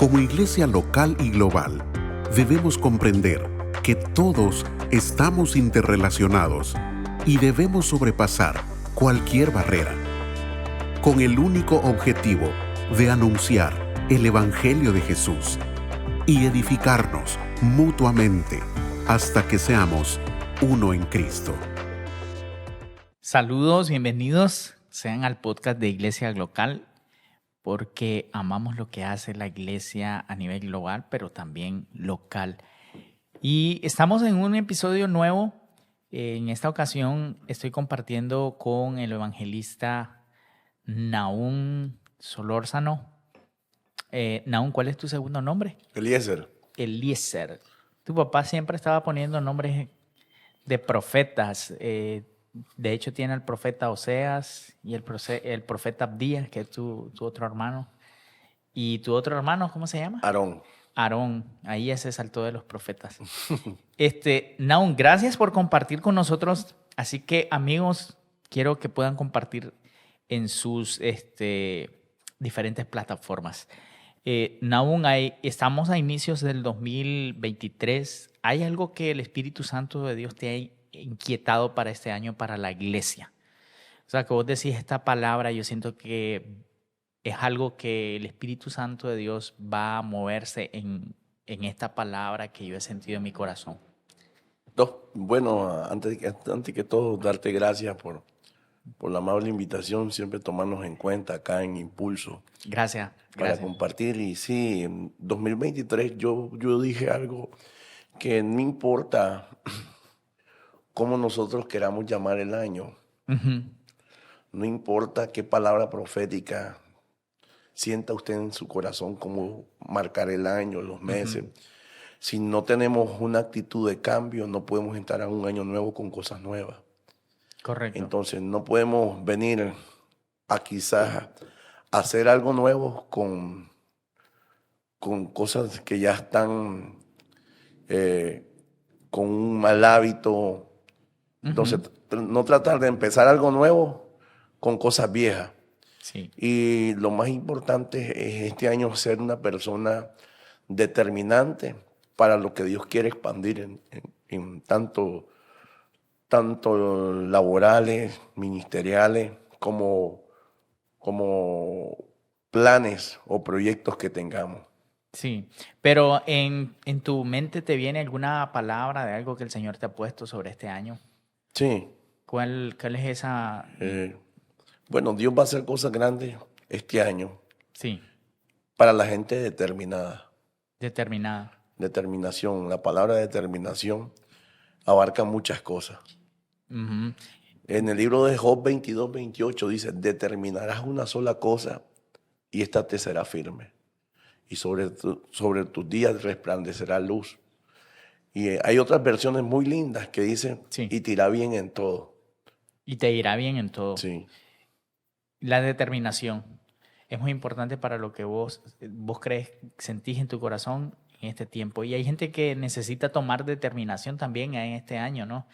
Como iglesia local y global, debemos comprender que todos estamos interrelacionados y debemos sobrepasar cualquier barrera, con el único objetivo de anunciar el Evangelio de Jesús y edificarnos mutuamente hasta que seamos uno en Cristo. Saludos, bienvenidos sean al podcast de Iglesia Local, porque amamos lo que hace la iglesia a nivel global, pero también local. Y estamos en un episodio nuevo. En esta ocasión estoy compartiendo con el evangelista Nahum Solórzano. Nahum, ¿cuál es tu segundo nombre? Eliezer. Eliezer. Tu papá siempre estaba poniendo nombres de profetas. De hecho, tiene al profeta Oseas y el profeta Abdías, que es tu otro hermano. ¿Y tu otro hermano, cómo se llama? Aarón. Aarón. Ahí ya se saltó de los profetas. Nahum, gracias por compartir con nosotros. Así que, amigos, quiero que puedan compartir en sus diferentes plataformas. Nahum, estamos a inicios del 2023. ¿Hay algo que el Espíritu Santo de Dios te ha inquietado para este año, para la iglesia? O sea, que vos decís esta palabra, yo siento que es algo que el Espíritu Santo de Dios va a moverse en esta palabra que yo he sentido en mi corazón. Bueno, antes que todo, darte gracias por la amable invitación, siempre tomarnos en cuenta acá en Impulso. Gracias. Para compartir. Y sí, en 2023 yo dije algo que no importa cómo nosotros queramos llamar el año, no importa qué palabra profética sienta usted en su corazón cómo marcar el año, los meses. Si no tenemos una actitud de cambio, no podemos entrar a un año nuevo con cosas nuevas. Correcto. Entonces no podemos venir a quizás hacer algo nuevo con cosas que ya están con un mal hábito. Entonces, no tratar de empezar algo nuevo con cosas viejas. Sí. Y lo más importante es este año ser una persona determinante para lo que Dios quiere expandir en tanto laborales, ministeriales, como planes o proyectos que tengamos. Sí, pero en tu mente ¿te viene alguna palabra de algo que el Señor te ha puesto sobre este año? Sí. ¿Cuál es esa? Bueno, Dios va a hacer cosas grandes este año. Sí. Para la gente determinada. Determinada. Determinación. La palabra determinación abarca muchas cosas. Uh-huh. En el libro de Job 22-28 dice, determinarás una sola cosa y esta te será firme. Y sobre tus días resplandecerá luz. Y hay otras versiones muy lindas que dicen, sí, y te irá bien en todo. Y te irá bien en todo. Sí. La determinación es muy importante para lo que vos crees, sentís en tu corazón en este tiempo. Y hay gente que necesita tomar determinación también en este año, ¿no?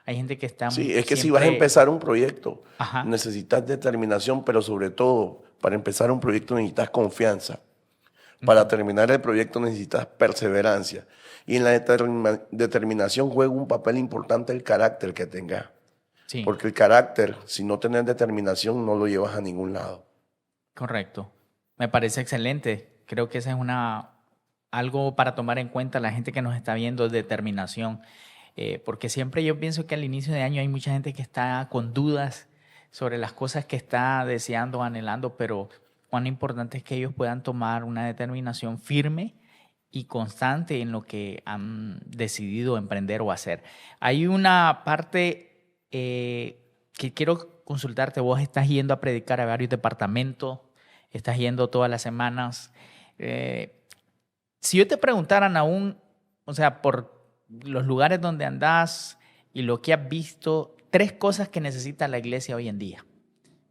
Hay gente que está Sí, es que si vas a empezar un proyecto, Ajá. necesitas determinación, pero sobre todo, para empezar un proyecto necesitas confianza. Para terminar el proyecto necesitas perseverancia. Y en la determinación juega un papel importante el carácter que tengas. Sí. Porque el carácter, si no tienes determinación, no lo llevas a ningún lado. Correcto. Me parece excelente. Creo que esa es algo para tomar en cuenta la gente que nos está viendo, determinación. Porque siempre yo pienso que al inicio de año hay mucha gente que está con dudas sobre las cosas que está deseando, anhelando, pero cuán importante es que ellos puedan tomar una determinación firme y constante en lo que han decidido emprender o hacer. Hay una parte que quiero consultarte. Vos estás yendo a predicar a varios departamentos, estás yendo todas las semanas. Si yo te preguntara, Nahum, o sea, por los lugares donde andás y lo que has visto, 3 cosas que necesita la iglesia hoy en día,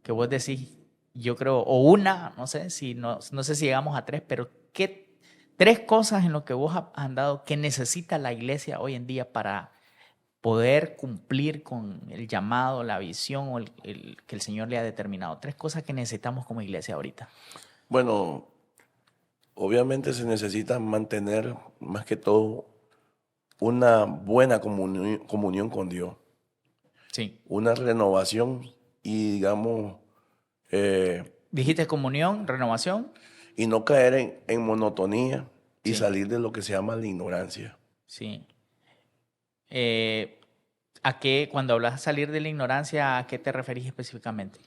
que vos decís, yo creo, o una, no sé si llegamos a 3, pero ¿qué 3 cosas en lo que vos has andado que necesita la iglesia hoy en día para poder cumplir con el llamado, la visión o que el Señor le ha determinado? 3 cosas que necesitamos como iglesia ahorita. Bueno, Obviamente se necesita mantener más que todo una buena comunión con Dios, Sí. una renovación y digamos, Dijiste comunión, renovación. y no caer en monotonía y Sí. salir de lo que se llama la ignorancia. Sí. ¿A qué, cuando hablas de salir de la ignorancia, a qué te referís específicamente?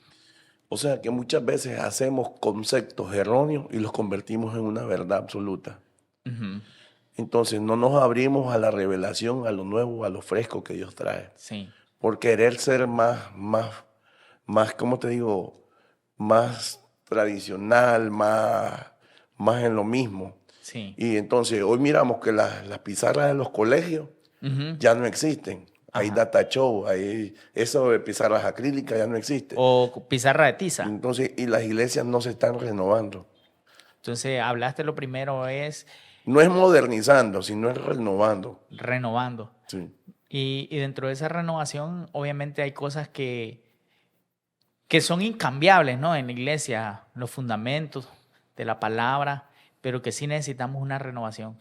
O sea que muchas veces hacemos conceptos erróneos y los convertimos en una verdad absoluta. Ujú. Entonces no nos abrimos a la revelación, a lo nuevo, a lo fresco que Dios trae. Sí. Por querer ser más, ¿cómo te digo? Más tradicional, más en lo mismo. Sí. Y entonces hoy miramos que las pizarras de los colegios Ujú. ya no existen. Hay Ajá. data show, hay eso de pizarras acrílicas ya no existe. O pizarra de tiza. Entonces, y las iglesias no se están renovando. Entonces, hablaste lo primero es No es modernizando, sino es renovando. renovando. Sí. Y dentro de esa renovación, obviamente hay cosas que son incambiables, ¿no? En la iglesia, los fundamentos de la palabra, pero que sí necesitamos una renovación.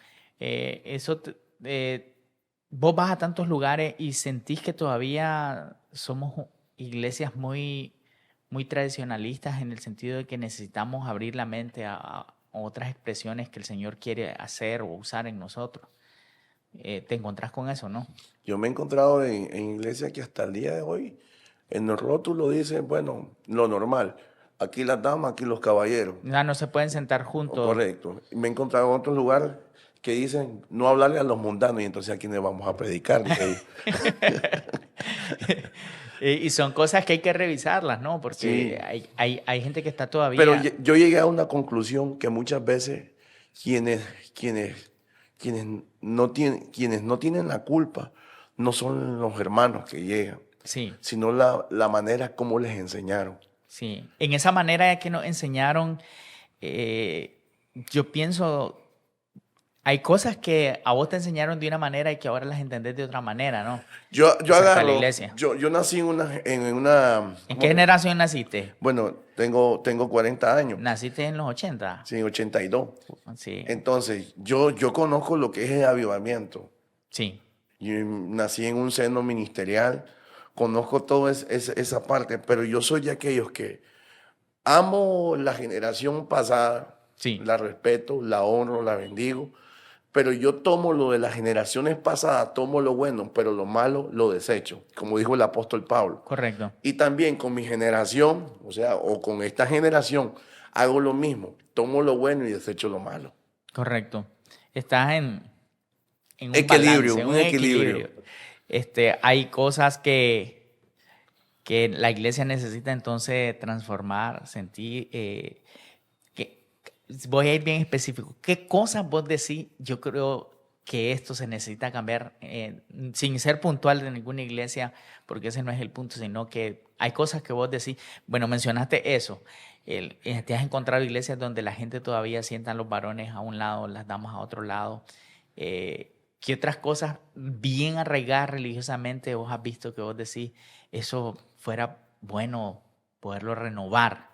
Vos vas a tantos lugares y sentís que todavía somos iglesias muy, muy tradicionalistas en el sentido de que necesitamos abrir la mente a otras expresiones que el Señor quiere hacer o usar en nosotros. Te encontrás con eso, ¿no? Yo me he encontrado en iglesias que hasta el día de hoy, en el rótulo dice, bueno, lo normal. Aquí las damas, aquí los caballeros. Ya no se pueden sentar juntos. Correcto. Y me he encontrado en otros lugares que dicen, no hablarle a los mundanos, y entonces a quiénes vamos a predicar. Y son cosas que hay que revisarlas, ¿no? Porque Sí. hay gente que está todavía... Pero yo llegué a una conclusión que muchas veces quienes no tienen la culpa no son los hermanos que llegan, Sí, sino la manera como les enseñaron. sí. En esa manera que nos enseñaron, yo pienso, hay cosas que a vos te enseñaron de una manera y que ahora las entendés de otra manera, ¿no? Yo Acerca de la agarro, iglesia. yo nací en una ¿En ¿cómo qué te- generación naciste? Bueno, tengo 40 años, ¿Naciste en los 80? sí, 82. Sí, Entonces, yo conozco lo que es el avivamiento. sí, Yo nací en un seno ministerial, conozco toda esa parte, pero yo soy de aquellos que amo la generación pasada, sí. la respeto, la honro, la bendigo, pero yo tomo lo de las generaciones pasadas, tomo lo bueno, pero lo malo lo desecho, como dijo el apóstol Pablo. Correcto. Y también con mi generación, o con esta generación, hago lo mismo, tomo lo bueno y desecho lo malo. Correcto. Estás en un Equilibrio, balance, un equilibrio. Hay cosas que la iglesia necesita entonces transformar, sentir. Voy a ir bien específico. ¿Qué cosas vos decís? Yo creo que esto se necesita cambiar sin ser puntual de ninguna iglesia, porque ese no es el punto, sino que hay cosas que vos decís. Bueno, mencionaste eso. Te has encontrado iglesias donde la gente todavía sientan los varones a un lado, las damas a otro lado. ¿Qué otras cosas bien arraigadas religiosamente vos has visto que vos decís eso fuera bueno poderlo renovar?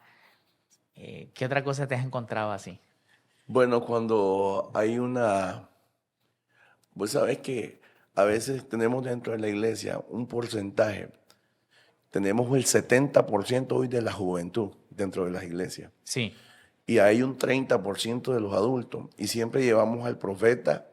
¿Qué otra cosa te has encontrado así? Bueno, cuando hay vos sabés que a veces tenemos dentro de la iglesia un porcentaje, tenemos el 70% hoy de la juventud dentro de las iglesias Sí, y hay un 30% de los adultos y siempre llevamos al profeta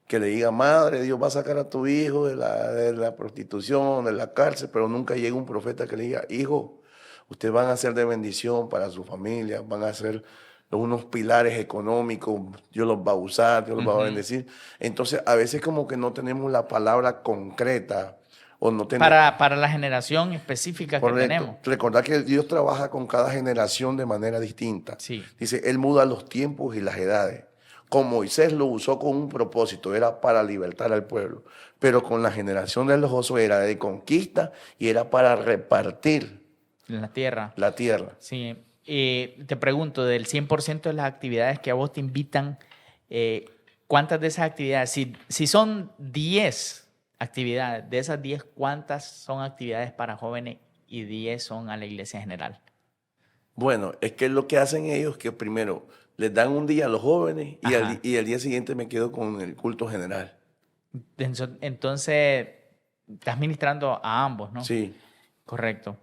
que le diga, madre, Dios va a sacar a tu hijo de la prostitución, de la cárcel, pero nunca llega un profeta que le diga, hijo, ustedes van a ser de bendición para su familia, van a ser unos pilares económicos, Dios los va a usar, Dios los va a bendecir. Entonces, a veces como que no tenemos la palabra concreta o no tenemos... para la generación específica que tenemos. Recordar que Dios trabaja con cada generación de manera distinta. Sí. Dice, Él muda los tiempos y las edades. Con Moisés lo usó con un propósito, era para libertar al pueblo. Pero con la generación de los Josué era de conquista y era para repartir En la tierra. la tierra. Sí. Te pregunto, del 100% de las actividades que a vos te invitan, ¿cuántas de esas actividades, si son 10 actividades, de esas 10, ¿cuántas son actividades para jóvenes y 10 son a la iglesia general? Bueno, es que lo que hacen ellos es que primero Les dan un día a los jóvenes Ajá. y al día siguiente me quedo con el culto general. Entonces, estás ministrando a ambos, ¿no? Sí. Correcto.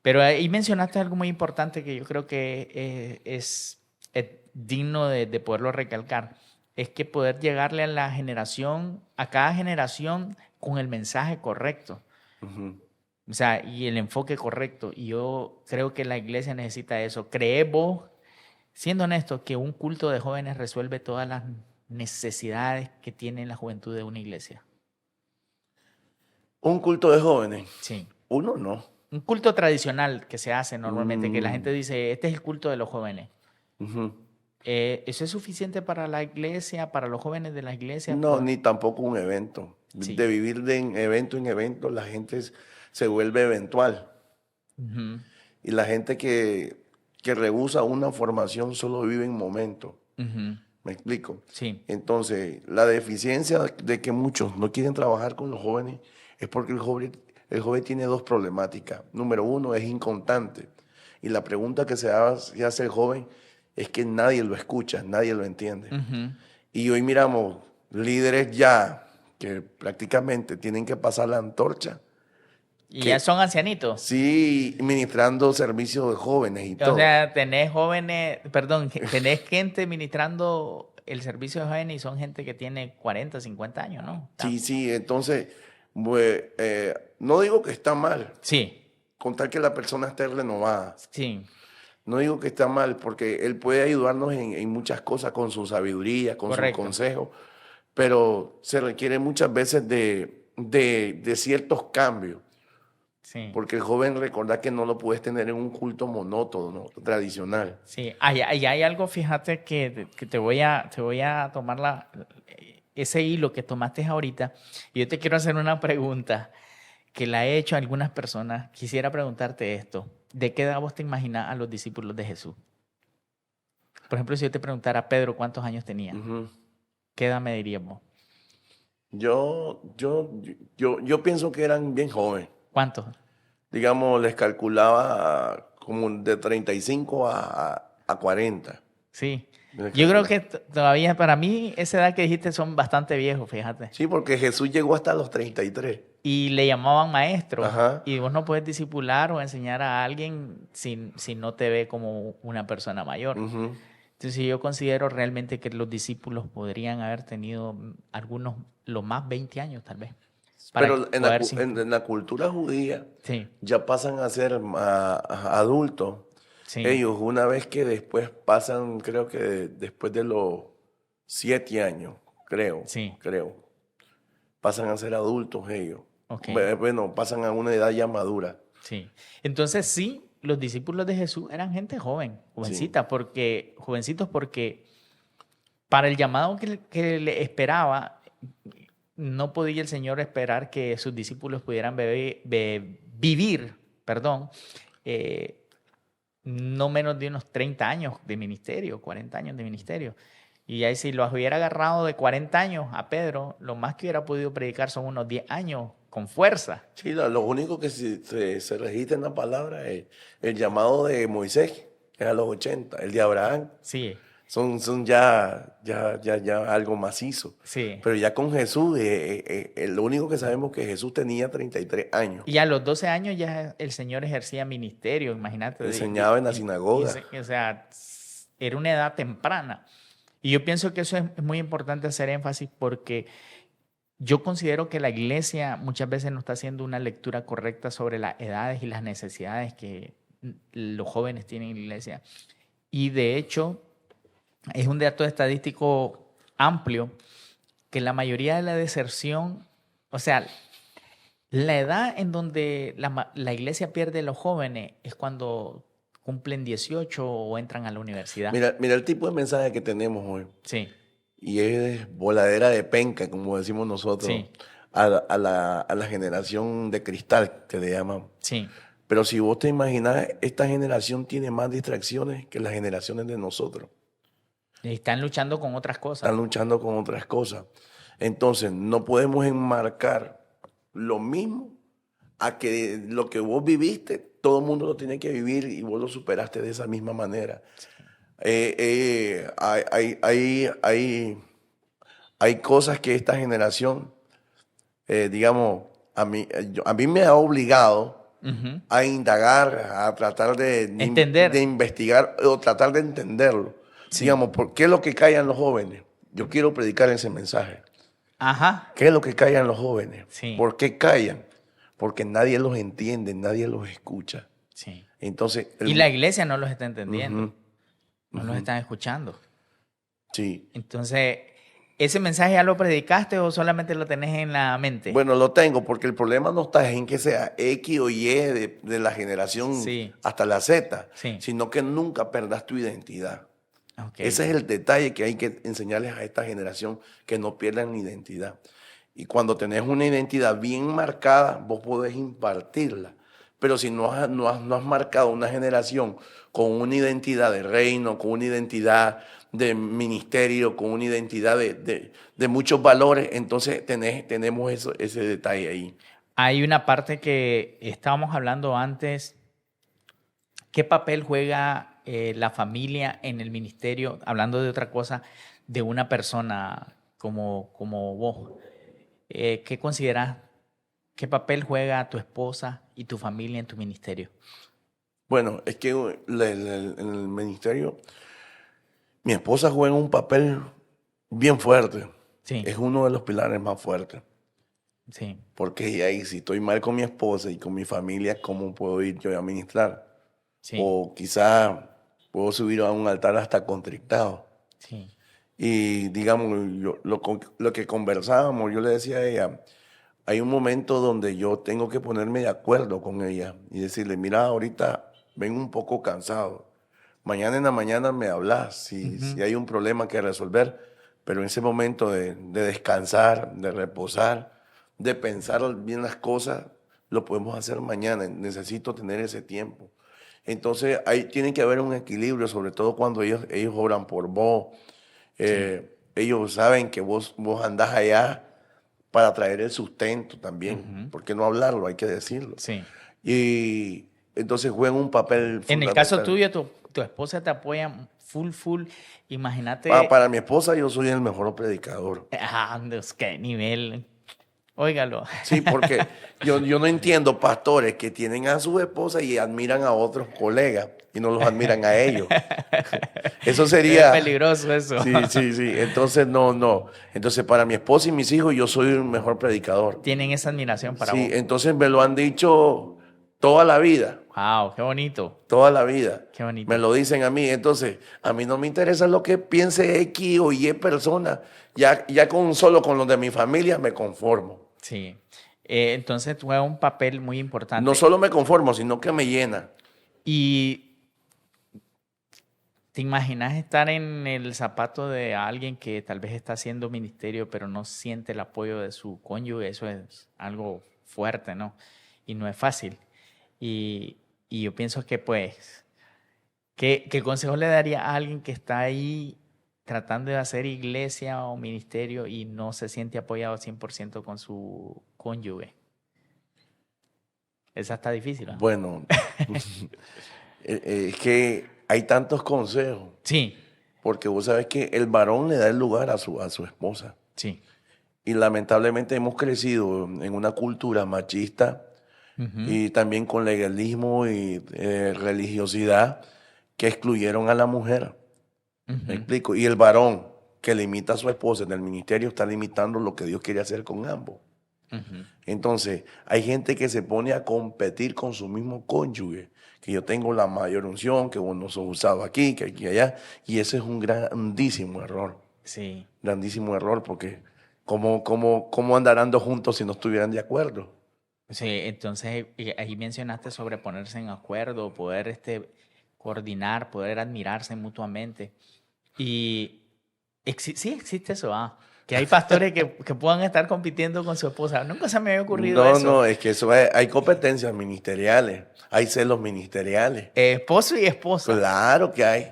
Pero ahí mencionaste algo muy importante que yo creo que es digno de poderlo recalcar. Es que poder llegarle a cada generación con el mensaje correcto. Ujú. O sea, y el enfoque correcto. Y yo creo que la iglesia necesita eso. ¿Crees vos, siendo honesto, que un culto de jóvenes resuelve todas las necesidades que tiene la juventud de una iglesia? Un culto de jóvenes. Sí. Uno no. Un culto tradicional que se hace normalmente, que la gente Mm, dice, este es el culto de los jóvenes. ujú. ¿Eso es suficiente para la iglesia, para los jóvenes de la iglesia? No, ni tampoco un evento. Sí. De vivir de en evento, la gente se vuelve eventual. Ujú, Y la gente que rehúsa una formación solo vive en momento. ujú. ¿Me explico? Sí, Entonces, la deficiencia de que muchos no quieren trabajar con los jóvenes es porque el joven tiene dos problemáticas. Número uno, es inconstante. Y la pregunta que se hace el joven es que nadie lo escucha, nadie lo entiende. ujú. Y hoy miramos líderes ya que prácticamente tienen que pasar la antorcha, Y ya que son ancianitos. sí, ministrando servicios de jóvenes y O todo. sea, tenés jóvenes, perdón, tenés gente ministrando el servicio de jóvenes y son gente que tiene 40, 50 años, ¿no? Sí, sí, entonces, pues, no digo que está mal, Sí, con tal que la persona esté renovada. sí, No digo que está mal, porque él puede ayudarnos en muchas cosas con su sabiduría, con sus correcto. consejos, pero se requiere muchas veces de ciertos cambios, Sí. porque el joven recordar que no lo puedes tener en un culto monótono, tradicional. Sí, ahí hay algo, fíjate, que te voy a tomar ese hilo que tomaste ahorita y yo te quiero hacer una pregunta que la he hecho a algunas personas. Quisiera preguntarte esto. ¿De qué edad vos te imaginas a los discípulos de Jesús? Por ejemplo, si yo te preguntara, Pedro, ¿cuántos años tenía? Ujú. ¿Qué edad me dirías vos? Yo pienso que eran bien jóvenes. ¿Cuántos? Digamos, les calculaba como de 35 a 40. Sí. Les Yo creo calculaba. que todavía para mí esa edad que dijiste son bastante viejos, fíjate. Sí, porque Jesús llegó hasta los 33. Y le llamaban maestro. Ajá. Y vos no puedes discipular o enseñar a alguien si no te ve como una persona mayor. Ujú. Entonces yo considero realmente que los discípulos podrían haber tenido algunos, lo más 20 años tal vez. Para Pero poder en la cultura judía Sí, ya pasan a ser adultos. sí, Ellos, una vez que después pasan, creo que después de los 7 años, sí, creo, pasan a ser adultos ellos. ok, Bueno, pasan a una edad ya madura. sí. Entonces sí, los discípulos de Jesús eran gente joven, Sí. jovencitos porque para el llamado que le esperaba, no podía el Señor esperar que sus discípulos pudieran vivir, perdón, eh, no menos de unos 30 años de ministerio, 40 años de ministerio. Y ahí si los hubiera agarrado de 40 años a Pedro, lo más que hubiera podido predicar son unos 10 años con fuerza. Sí, lo único que se registra en la palabra es el llamado de Moisés, que es a los 80, el de Abraham, Sí, son ya algo macizo. sí. Pero ya con Jesús, lo único que sabemos es que Jesús tenía 33 años. Y a los 12 años ya el Señor ejercía ministerio, imagínate. Enseñaba en la sinagoga. O sea, era una edad temprana. Y yo pienso que eso es muy importante hacer énfasis porque yo considero que la iglesia muchas veces no está haciendo una lectura correcta sobre las edades y las necesidades que los jóvenes tienen en la iglesia. Y de hecho, es un dato estadístico amplio que la mayoría de la deserción, o sea, la edad en donde la iglesia pierde a los jóvenes es cuando cumplen 18 o entran a la universidad. Mira el tipo de mensaje que tenemos hoy. Sí, Y es voladera de penca, como decimos nosotros, sí, a la generación de cristal, que le llaman. sí, Pero si vos te imaginas, esta generación tiene más distracciones que las generaciones de nosotros. y están luchando con otras cosas. Están luchando con otras cosas. Entonces, no podemos enmarcar lo mismo a que lo que vos viviste, todo el mundo lo tiene que vivir y vos lo superaste de esa misma manera. Hay cosas que esta generación, digamos, a mí me ha obligado Ujú. a indagar, a tratar de Entender. investigar o tratar de entenderlo. Sí. Digamos, ¿por qué es lo que callan los jóvenes? Yo quiero predicar ese mensaje. Ajá. ¿Qué es lo que callan los jóvenes? Sí. ¿Por qué callan? Porque nadie los entiende, nadie los escucha. Sí. Entonces, Y la iglesia no los está entendiendo, Ujú, no los están escuchando. sí. Entonces, ¿ese mensaje ya lo predicaste o solamente lo tenés en la mente? Bueno, lo tengo porque el problema no está en que sea X o Y de la generación Sí. hasta la Z, Sí. sino que nunca perdas tu identidad. Ok. Ese es el detalle que hay que enseñarles a esta generación, que no pierdan la identidad. Y cuando tenés una identidad bien marcada, vos podés impartirla. Pero si no has marcado una generación con una identidad de reino, con una identidad de ministerio, con una identidad de muchos valores, entonces tenemos ese detalle ahí. Hay una parte que estábamos hablando antes. ¿Qué papel juega la familia en el ministerio, hablando de otra cosa, de una persona como vos? ¿Qué consideras? ¿Qué papel juega tu esposa y tu familia en tu ministerio? Bueno, es que en el ministerio, mi esposa juega un papel bien fuerte. Sí, Es uno de los pilares más fuertes. sí, Porque ahí, si estoy mal con mi esposa y con mi familia, ¿cómo puedo ir yo a ministrar? sí, O quizá puedo subir a un altar hasta contrictado. sí. Y digamos, lo que conversábamos, yo le decía a ella, hay un momento donde yo tengo que ponerme de acuerdo con ella y decirle, mira, ahorita vengo un poco cansado. Mañana en la mañana me hablas si Ujú. hay un problema que resolver, pero en ese momento de descansar, de reposar, de pensar bien las cosas, lo podemos hacer mañana. Necesito tener ese tiempo. Entonces, ahí tiene que haber un equilibrio, sobre todo cuando ellos oran por vos. Sí. Ellos saben que vos andás allá para traer el sustento también. Ujú. ¿Por qué no hablarlo? Hay que decirlo. Sí. Y entonces juegan un papel En el caso fundamental. tuyo, tu esposa te apoya full. Para, Imagínate, para mi esposa, yo soy el mejor predicador. Dios, qué nivel. Óigalo. Sí, porque yo no entiendo pastores que tienen a su esposa y admiran a otros colegas y no los admiran a ellos. Eso Es sería. peligroso eso. Sí, sí, sí. Entonces, no. Entonces, para mi esposa y mis hijos, yo soy el mejor predicador. Tienen esa admiración para Sí, vos. entonces me lo han dicho toda la vida. Wow, qué bonito. Toda la vida. Qué bonito. Me lo dicen a mí. Entonces, a mí no me interesa lo que piense X o Y persona. Ya solo con los de mi familia me conformo. Sí. Entonces juega un papel muy No importante. solo me conformo, sino que me llena. Y ¿te imaginas estar en el zapato de alguien que tal vez está haciendo ministerio, pero no siente el apoyo de su cónyuge? Eso es algo fuerte, ¿no? Y no es fácil. Y yo pienso que, pues, ¿qué consejo le daría a alguien que está ahí tratando de hacer iglesia o ministerio y no se siente apoyado 100% con su cónyuge? Esa está difícil, ¿no? Bueno, es que hay tantos consejos. Sí, Porque vos sabes que el varón le da el lugar a su esposa. sí. Y lamentablemente hemos crecido en una cultura machista Ujú, y también con legalismo y religiosidad que excluyeron a la mujer. ¿Me ujú. explico? Y el varón que limita a su esposa en el ministerio está limitando lo que Dios quiere hacer con ambos. Ujú. Entonces, hay gente que se pone a competir con su mismo cónyuge, que yo tengo la mayor unción, que vos no sos usado aquí, que aquí y allá, y ese es un grandísimo error, Sí, porque ¿cómo andarán dos juntos si no estuvieran de acuerdo? sí, entonces ahí mencionaste sobre ponerse en acuerdo, poder coordinar, poder admirarse mutuamente. Y sí existe eso, que hay pastores que puedan estar compitiendo con su esposa. Nunca se me había ocurrido No, eso. no, es que hay competencias ministeriales, hay celos ministeriales. Esposo y esposa. Claro que hay.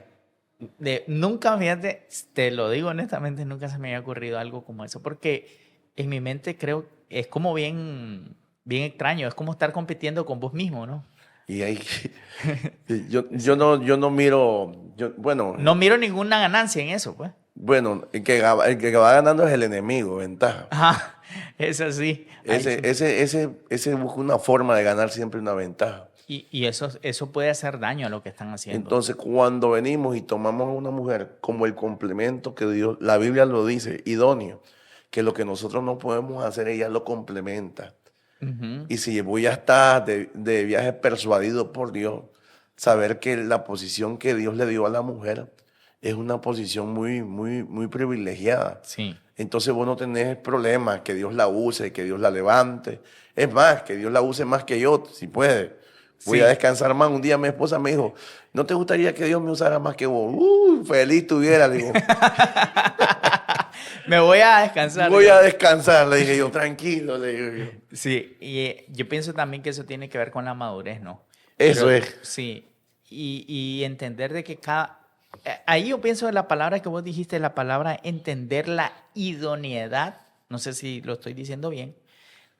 Nunca, fíjate, te lo digo honestamente, nunca se me había ocurrido algo como eso, porque en mi mente creo es como bien extraño, es como estar compitiendo con vos mismo, ¿no? Y hay, yo no Bueno, No miro ninguna ganancia en eso, pues. bueno, el que va ganando es el enemigo, ventaja. Ajá, es así. Ahí sí. Ese busca una forma de ganar siempre una ventaja. Y eso puede hacer daño a lo que están haciendo. Entonces, cuando venimos y tomamos a una mujer como el complemento que Dios, la Biblia lo dice, idóneo, que lo que nosotros no podemos hacer, ella lo complementa. Ujú. Y si voy a estar de viaje persuadido por Dios, saber que la posición que Dios le dio a la mujer es una posición muy, muy, muy privilegiada. Sí. Entonces vos no tenés problema que Dios la use, que Dios la levante. Es más, que Dios la use más que yo, si puede. Voy Sí. a descansar más. Un día mi esposa me dijo, ¿no te gustaría que Dios me usara más que vos? Feliz tuviera, le digo. Me voy a descansar. Voy a descansar, le dije yo, tranquilo, le digo yo. Sí, y yo pienso también que eso tiene que ver con la madurez, ¿no? Eso es. Sí, y entender de que ahí yo pienso en la palabra que vos dijiste, la palabra entender la idoneidad, no sé si lo estoy diciendo bien,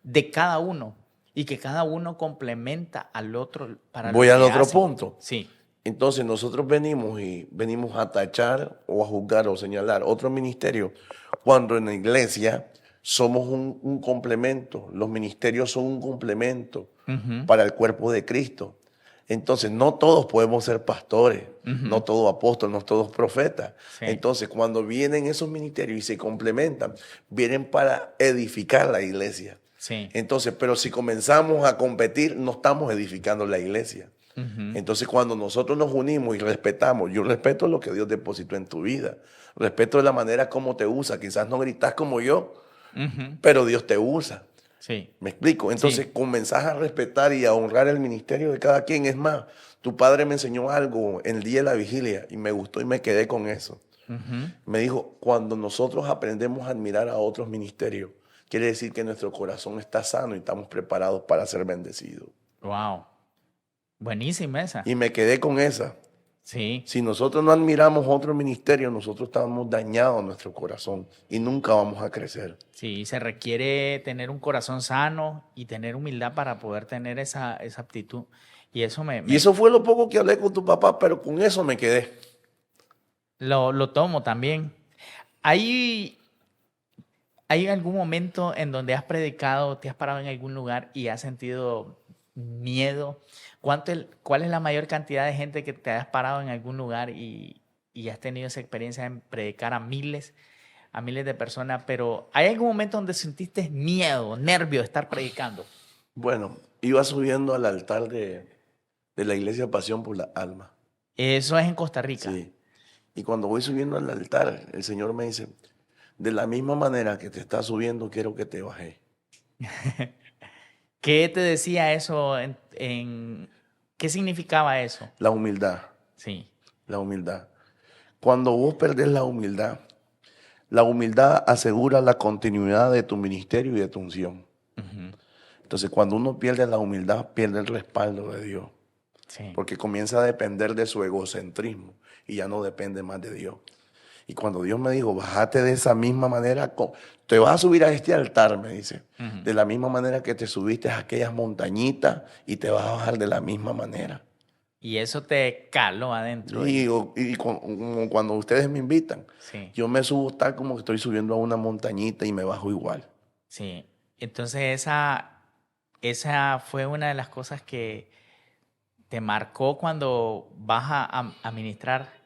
de cada uno, y que cada uno complementa al otro para Voy lo al que otro hace. punto. Sí. Entonces nosotros venimos a tachar o a juzgar o señalar otro ministerio cuando en la iglesia somos un complemento. Los ministerios son un complemento Ujú. para el cuerpo de Cristo. Entonces no todos podemos ser pastores, Ujú. no todos apóstoles, no todos profetas. Sí. Entonces cuando vienen esos ministerios y se complementan, vienen para edificar la iglesia. Sí. Entonces, pero si comenzamos a competir, no estamos edificando la iglesia. Ujú. Entonces, cuando nosotros nos unimos y respetamos, yo respeto lo que Dios depositó en tu vida, respeto la manera como te usa, quizás no gritas como yo, Ujú. pero Dios te usa. Sí. ¿Me explico? Entonces, Sí. comenzás a respetar y a honrar el ministerio de cada quien. Es más, tu padre me enseñó algo el día de la vigilia y me gustó y me quedé con eso. Ujú. Me dijo, cuando nosotros aprendemos a admirar a otros ministerios, quiere decir que nuestro corazón está sano y estamos preparados para ser bendecidos. Wow. Buenísima esa. Y me quedé con esa. Sí. Si nosotros no admiramos otro ministerio, nosotros estamos dañados en nuestro corazón y nunca vamos a crecer. Sí, se requiere tener un corazón sano y tener humildad para poder tener esa aptitud. Y eso Y eso fue lo poco que hablé con tu papá, pero con eso me quedé. lo tomo también. ¿Hay algún momento en donde has predicado, te has parado en algún lugar y has sentido miedo? ¿Cuál es la mayor cantidad de gente que te has parado en algún lugar y has tenido esa experiencia en predicar a miles de personas? Pero ¿hay algún momento donde sentiste miedo, nervio de estar predicando? Bueno, iba subiendo al altar de la iglesia Pasión por la Alma. Eso es en Costa Rica. Sí. Y cuando voy subiendo al altar, el Señor me dice, de la misma manera que te estás subiendo, quiero que te bajes. ¿Qué te decía eso? ¿Qué significaba eso? La humildad, Sí. la humildad. Cuando vos perdés la humildad asegura la continuidad de tu ministerio y de tu unción. Ujú. Entonces, cuando uno pierde la humildad, pierde el respaldo de Dios. Sí. Porque comienza a depender de su egocentrismo y ya no depende más de Dios. Y cuando Dios me dijo, bájate de esa misma manera, te vas a subir a este altar, me dice, Ujú. de la misma manera que te subiste a aquellas montañitas y te vas a bajar de la misma manera. Y eso te caló adentro. Como cuando ustedes me invitan, Sí. yo me subo tal como que estoy subiendo a una montañita y me bajo igual. Sí. Entonces esa fue una de las cosas que te marcó cuando vas a ministrar.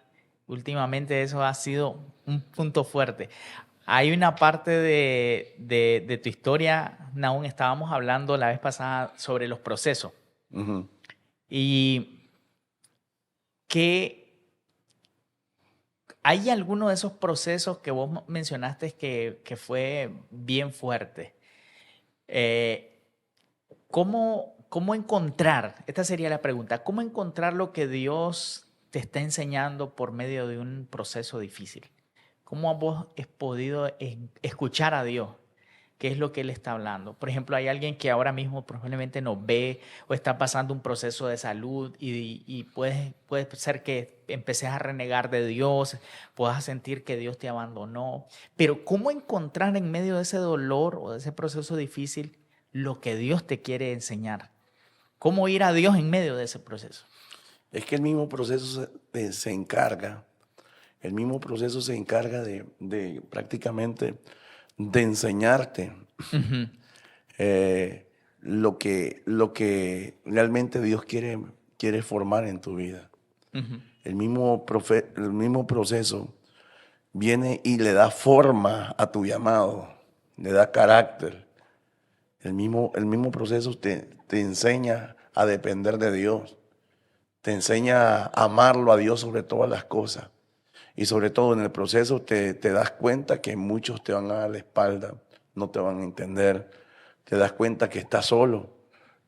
Últimamente eso ha sido un punto fuerte. Hay una parte de tu historia, Nahum, estábamos hablando la vez pasada sobre los procesos. Ujú. Y que hay alguno de esos procesos que vos mencionaste que fue bien fuerte. ¿Cómo encontrar? Esta sería la pregunta. ¿Cómo encontrar lo que Dios te está enseñando por medio de un proceso difícil? ¿Cómo vos has podido escuchar a Dios? ¿Qué es lo que Él está hablando? Por ejemplo, hay alguien que ahora mismo probablemente nos ve o está pasando un proceso de salud y puede ser que empeces a renegar de Dios, puedas sentir que Dios te abandonó. Pero ¿cómo encontrar en medio de ese dolor o de ese proceso difícil lo que Dios te quiere enseñar? ¿Cómo ir a Dios en medio de ese proceso? Es que el mismo proceso se encarga, el mismo proceso se encarga de prácticamente de enseñarte lo que realmente Dios quiere formar en tu vida. El mismo proceso viene y le da forma a tu llamado, le da carácter. El mismo proceso te enseña a depender de Dios, te enseña a amarlo a Dios sobre todas las cosas. Y sobre todo en el proceso te das cuenta que muchos te van a dar la espalda, no te van a entender, te das cuenta que estás solo,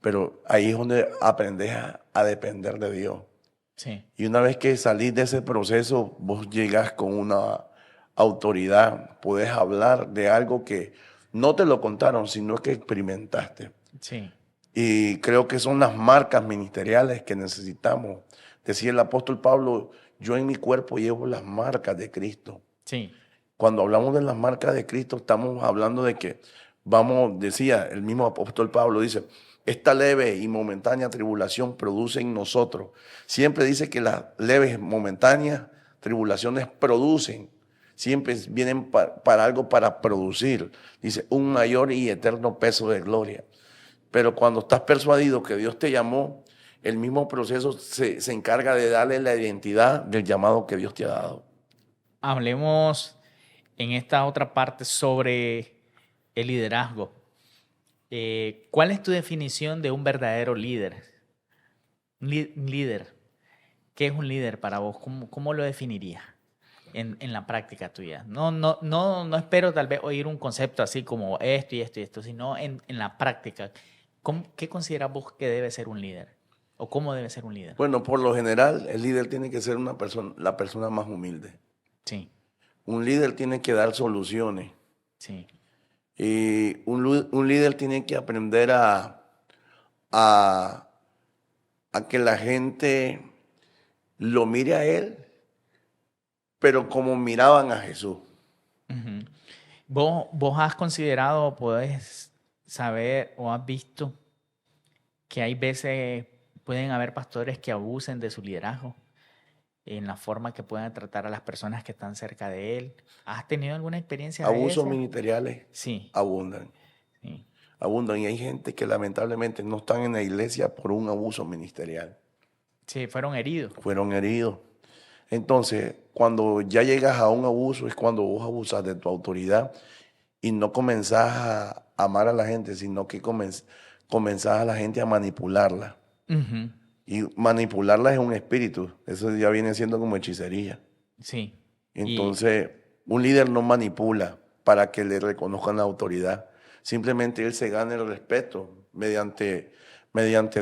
pero ahí es donde aprendes a depender de Dios. Sí. Y una vez que salís de ese proceso, vos llegas con una autoridad, podés hablar de algo que no te lo contaron, sino que experimentaste. Sí. Y creo que son las marcas ministeriales que necesitamos. Decía el apóstol Pablo, yo en mi cuerpo llevo las marcas de Cristo. Sí. Cuando hablamos de las marcas de Cristo, estamos hablando de que decía el mismo apóstol Pablo, dice, esta leve y momentánea tribulación produce en nosotros. Siempre dice que las leves momentáneas tribulaciones producen. Siempre vienen para algo para producir. Dice, un mayor y eterno peso de gloria. Pero cuando estás persuadido que Dios te llamó, el mismo proceso se encarga de darle la identidad del llamado que Dios te ha dado. Hablemos en esta otra parte sobre el liderazgo. ¿Cuál es tu definición de un verdadero líder? Un líder. ¿Qué es un líder para vos? ¿Cómo lo definirías en la práctica tuya? No espero tal vez oír un concepto así como esto y esto y esto, sino en la práctica. ¿Qué consideras vos que debe ser un líder? ¿O cómo debe ser un líder? Bueno, por lo general, el líder tiene que ser la persona más humilde. Sí. Un líder tiene que dar soluciones. Sí. Y un líder tiene que aprender a que la gente lo mire a él, pero como miraban a Jesús. Uh-huh. ¿Vos has considerado, podés saber o has visto que hay veces pueden haber pastores que abusen de su liderazgo en la forma que puedan tratar a las personas que están cerca de él? ¿Has tenido alguna experiencia de Abusos esa? ministeriales Sí. abundan. Sí. Abundan. Y hay gente que lamentablemente no están en la iglesia por un abuso ministerial. Sí, fueron heridos. Fueron heridos. Entonces, cuando ya llegas a un abuso es cuando vos abusas de tu autoridad y no comenzás a amar a la gente, sino que comenzás a la gente a manipularla. Uh-huh. Y manipularla es un espíritu. Eso ya viene siendo como hechicería. Sí. Entonces, un líder no manipula para que le reconozcan la autoridad. Simplemente él se gana el respeto. Mediante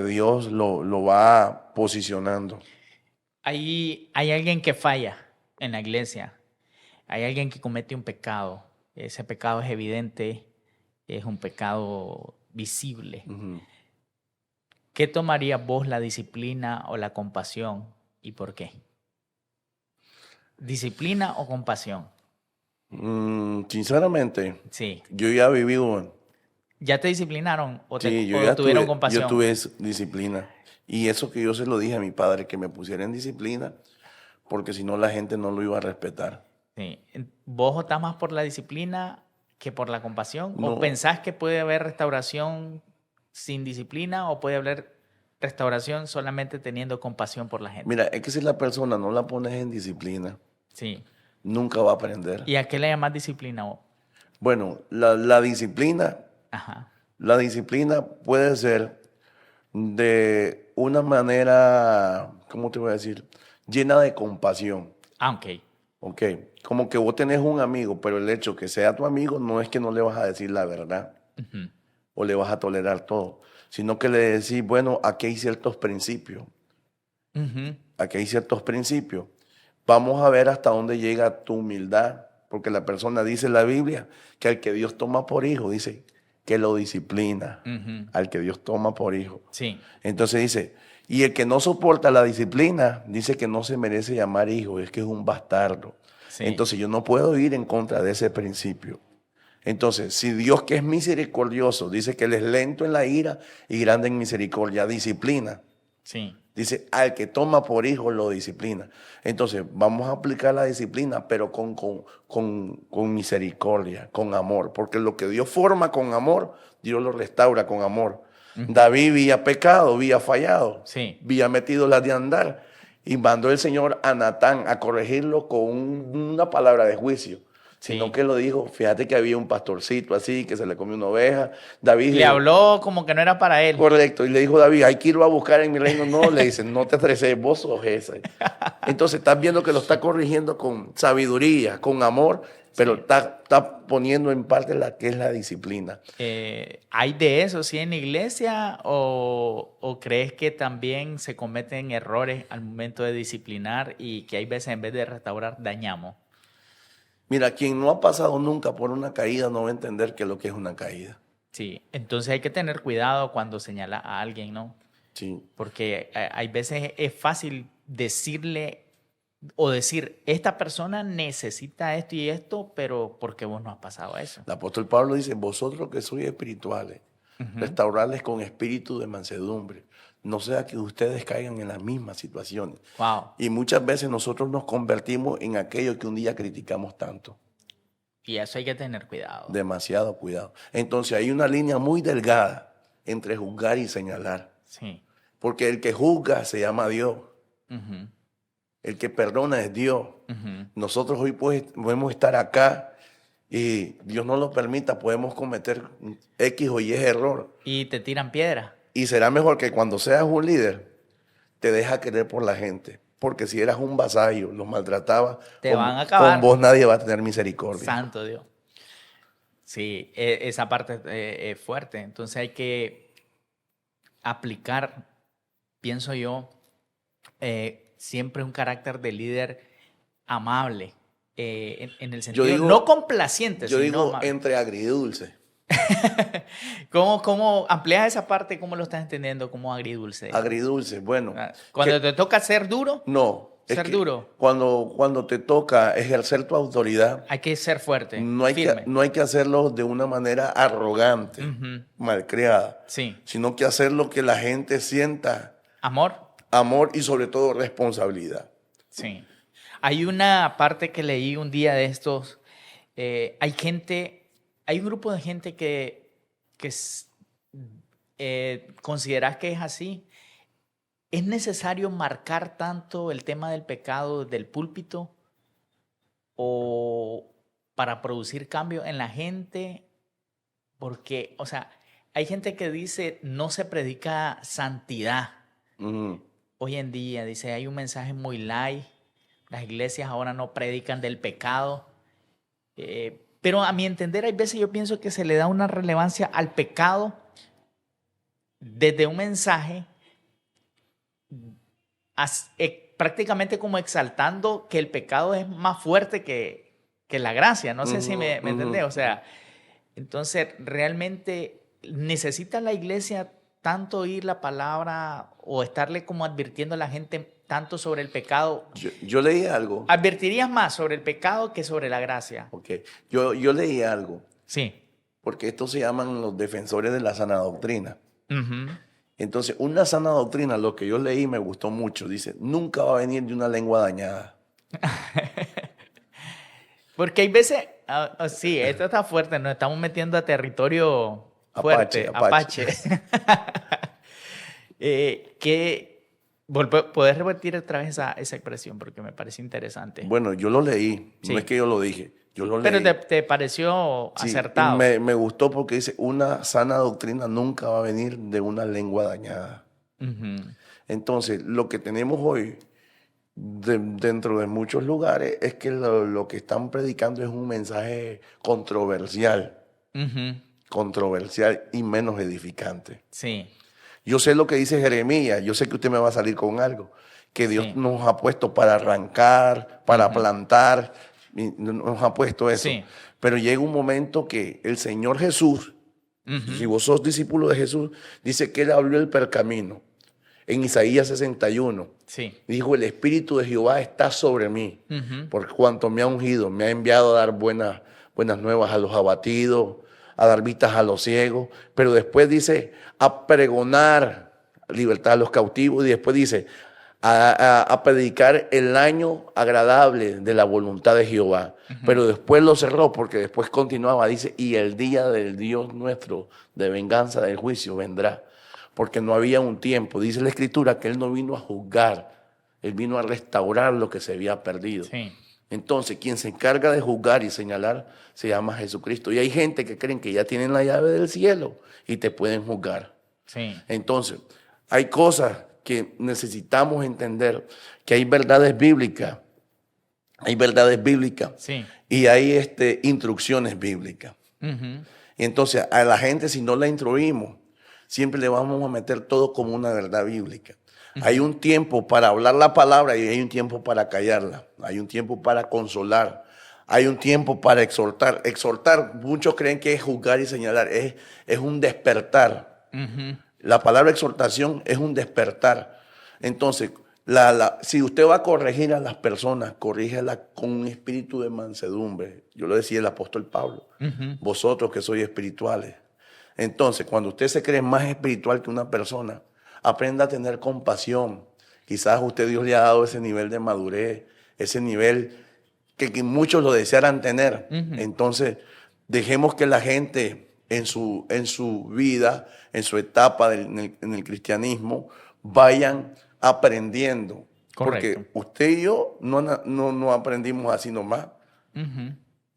Dios lo va posicionando. Hay alguien que falla en la iglesia. Hay alguien que comete un pecado. Ese pecado es evidente. Es un pecado visible. Uh-huh. ¿Qué tomaría vos, la disciplina o la compasión y por qué? ¿Disciplina o compasión? Sinceramente, Sí. yo ya viví ¿Ya te disciplinaron o tuvieron compasión? Yo tuve disciplina. Y eso que yo se lo dije a mi padre, que me pusiera en disciplina, porque si no la gente no lo iba a respetar. Sí. ¿Vos estás más por la disciplina que por la compasión? No. ¿O pensás que puede haber restauración sin disciplina o puede haber restauración solamente teniendo compasión por la gente? Mira, es que si la persona no la pones en disciplina, Sí. nunca va a aprender. ¿Y a qué le llamas disciplina vos? Bueno, la disciplina, Ajá. la disciplina puede ser de una manera, ¿cómo te voy a decir? Llena de compasión. Ok. Ok, como que vos tenés un amigo, pero el hecho que sea tu amigo no es que no le vas a decir la verdad Uh-huh. o le vas a tolerar todo, sino que le decís, bueno, aquí hay ciertos principios. Uh-huh. Aquí hay ciertos principios. Vamos a ver hasta dónde llega tu humildad, porque la persona dice en la Biblia que al que Dios toma por hijo, dice que lo disciplina, Uh-huh. al que Dios toma por hijo. Sí. Entonces dice, y el que no soporta la disciplina, dice que no se merece llamar hijo, es que es un bastardo. Sí. Entonces yo no puedo ir en contra de ese principio. Entonces, si Dios, que es misericordioso, dice que Él es lento en la ira y grande en misericordia, disciplina. Sí. Dice, al que toma por hijo lo disciplina. Entonces, vamos a aplicar la disciplina, pero con misericordia, con amor. Porque lo que Dios forma con amor, Dios lo restaura con amor. David había pecado, había fallado, Sí. había metido las de andar. Y mandó el Señor a Natán a corregirlo con una palabra de juicio. Sino Sí. que lo dijo, fíjate que había un pastorcito así, que se le comió una oveja. David Le habló como que no era para él. Correcto, y le dijo David, hay que irlo a buscar en mi reino. No, le dicen, no te estreses, vos sos ese. Entonces estás viendo que lo está corrigiendo con sabiduría, con amor, pero Sí. está poniendo en parte la que es la disciplina. ¿Hay de eso, sí, en la iglesia? ¿O crees que también se cometen errores al momento de disciplinar y que hay veces en vez de restaurar, dañamos? Mira, quien no ha pasado nunca por una caída no va a entender qué es lo que es una caída. Sí, entonces hay que tener cuidado cuando señala a alguien, ¿no? Sí. Porque hay veces es fácil decirle o decir, esta persona necesita esto y esto, pero porque vos no has pasado eso. El apóstol Pablo dice, vosotros que sois espirituales, restaurarles con espíritu de mansedumbre. No sea que ustedes caigan en las mismas situaciones. Wow. Y muchas veces nosotros nos convertimos en aquello que un día criticamos tanto. Y eso hay que tener cuidado. Demasiado cuidado. Entonces hay una línea muy delgada entre juzgar y señalar. Sí. Porque el que juzga se llama Dios. Ujú, El que perdona es Dios. ujú. Nosotros hoy podemos estar acá y Dios no lo permita, podemos cometer X o Y error. Y te tiran piedra. Y será mejor que cuando seas un líder, te deja querer por la gente. Porque si eras un vasallo, los maltratabas, Te van a acabar. con vos nadie va a tener misericordia. Santo Dios. Sí, esa parte es fuerte. Entonces hay que aplicar, pienso yo, siempre un carácter de líder amable, en el sentido, digo- no complaciente, Yo sino digo amable. entre agridulce. ¿Cómo amplías esa parte? ¿Cómo lo estás entendiendo como agridulce? Agridulce, bueno. Cuando que- te toca ser duro, No. es ser que duro. Cuando te toca ejercer tu autoridad, hay que ser fuerte, no hay firme. que hacerlo de una manera arrogante, Ujú. malcriada, Sí. sino que hacerlo que la gente sienta Amor. amor y sobre todo responsabilidad. Sí. Hay una parte que leí un día de estos. Hay un grupo de gente que consideras que es así. ¿Es necesario marcar tanto el tema del pecado del púlpito o para producir cambio en la gente? Porque, o sea, hay gente que dice no se predica santidad. Ujú. Hoy en día, dice, hay un mensaje muy light. Las iglesias ahora no predican del pecado. Pero a mi entender, hay veces yo pienso que se le da una relevancia al pecado desde un mensaje prácticamente como exaltando que el pecado es más fuerte que la gracia. No sé si me entendés. O sea, entonces realmente necesita la iglesia tanto oír la palabra o estarle como advirtiendo a la gente tanto sobre el pecado. Yo leí algo. ¿Advertirías más sobre el pecado que sobre la gracia? Okay. Yo leí algo, Sí. porque estos se llaman los defensores de la sana doctrina. Ujú. Entonces, una sana doctrina, lo que yo leí me gustó mucho, dice, nunca va a venir de una lengua dañada. Porque hay veces, sí, esto está fuerte, nos estamos metiendo a territorio fuerte, Apache. ¿Podés repetir otra vez esa expresión? Porque me parece interesante. Bueno, yo lo leí, Sí. no es que yo lo dije, yo lo leí. Pero te pareció Sí, acertado. me gustó porque dice, una sana doctrina nunca va a venir de una lengua dañada. Ujú. Entonces, lo que tenemos hoy dentro de muchos lugares es que lo que están predicando es un mensaje controversial, Ujú. controversial y menos edificante. Sí. Yo sé lo que dice Jeremías, yo sé que usted me va a salir con algo, que Dios Sí. nos ha puesto para arrancar, para plantar, y nos ha puesto eso. Sí. Pero llega un momento que el Señor Jesús, Ujú. si vos sos discípulo de Jesús, dice que Él abrió el pergamino. En Isaías 61, Sí. dijo, el Espíritu de Jehová está sobre mí, Ujú. por cuanto me ha ungido, me ha enviado a dar buenas nuevas a los abatidos, a dar vistas a los ciegos, pero después dice, a pregonar libertad a los cautivos, y después dice, a predicar el año agradable de la voluntad de Jehová. Pero después lo cerró, porque después continuaba, dice, y el día del Dios nuestro de venganza del juicio vendrá, porque no había un tiempo. Dice la Escritura que Él no vino a juzgar, Él vino a restaurar lo que se había perdido. Sí. Entonces, quien se encarga de juzgar y señalar se llama Jesucristo. Y hay gente que creen que ya tienen la llave del cielo y te pueden juzgar. Sí. Entonces, hay cosas que necesitamos entender, que hay verdades bíblicas, Sí. y hay instrucciones bíblicas. Y entonces, a la gente, si no la instruimos, siempre le vamos a meter todo como una verdad bíblica. Hay un tiempo para hablar la palabra y hay un tiempo para callarla. Hay un tiempo para consolar. Hay un tiempo para exhortar. Exhortar, muchos creen que es juzgar y señalar. Es un despertar. La palabra exhortación es un despertar. Entonces, si usted va a corregir a las personas, corrígelas con un espíritu de mansedumbre. Yo lo decía el apóstol Pablo. Vosotros que sois espirituales. Entonces, cuando usted se cree más espiritual que una persona, aprenda a tener compasión. Quizás usted, Dios le ha dado ese nivel de madurez, ese nivel que muchos lo desearan tener. Entonces, dejemos que la gente en su vida, en su etapa en el cristianismo, vayan aprendiendo. Correcto. Porque usted y yo no aprendimos así nomás.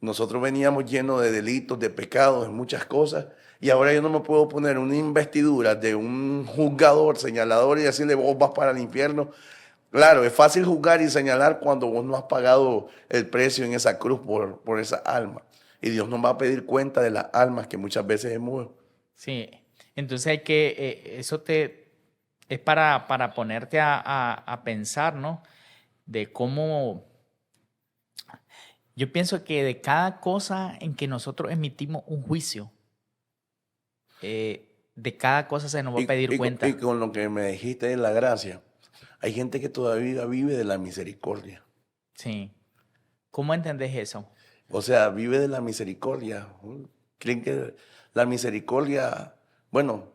Nosotros veníamos llenos de delitos, de pecados, de muchas cosas. Y ahora yo no me puedo poner una investidura de un juzgador, señalador y decirle, vos vas para el infierno. Claro, es fácil juzgar y señalar cuando vos no has pagado el precio en esa cruz por esa alma. Y Dios nos va a pedir cuenta de las almas que muchas veces hemos. Sí, entonces hay que, es para ponerte a pensar, ¿no? De cómo, yo pienso que de cada cosa en que nosotros emitimos un juicio, de cada cosa se nos va a pedir cuenta. Y con lo que me dijiste de la gracia, hay gente que todavía vive de la misericordia. Sí. ¿Cómo entendés eso? O sea, vive de la misericordia. Creen que la misericordia, bueno,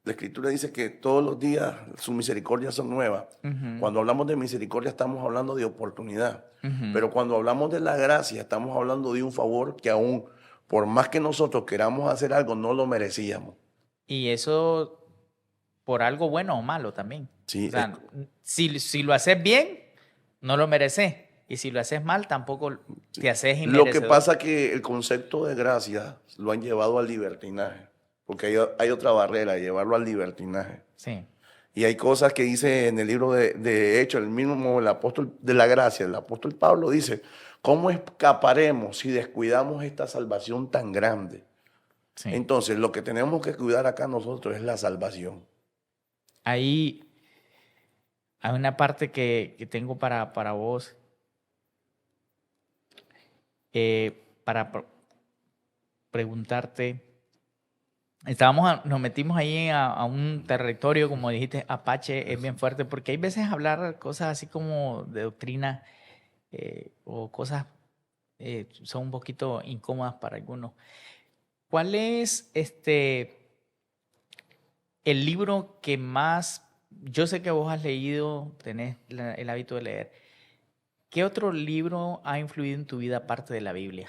la Escritura dice que todos los días sus misericordias son nuevas. Cuando hablamos de misericordia estamos hablando de oportunidad. Pero cuando hablamos de la gracia estamos hablando de un favor que aún, por más que nosotros queramos hacer algo, no lo merecíamos. Y eso por algo bueno o malo también. Sí, o sea, si lo haces bien, no lo mereces. Y si lo haces mal, tampoco te haces inmerecedor. Lo que pasa es que el concepto de gracia lo han llevado al libertinaje. Porque hay otra barrera, llevarlo al libertinaje. Sí. Y hay cosas que dice en el libro de Hechos, el apóstol de la gracia, el apóstol Pablo dice, ¿cómo escaparemos si descuidamos esta salvación tan grande? Sí. Entonces, lo que tenemos que cuidar acá nosotros es la salvación. Ahí hay una parte que tengo para vos, para preguntarte. Nos metimos ahí a un territorio, como dijiste, Apache, es bien fuerte, porque hay veces hablar cosas así como de doctrina o cosas son un poquito incómodas para algunos. ¿Cuál es el libro que más, yo sé que vos has leído, tenés el hábito de leer, ¿qué otro libro ha influido en tu vida aparte de la Biblia?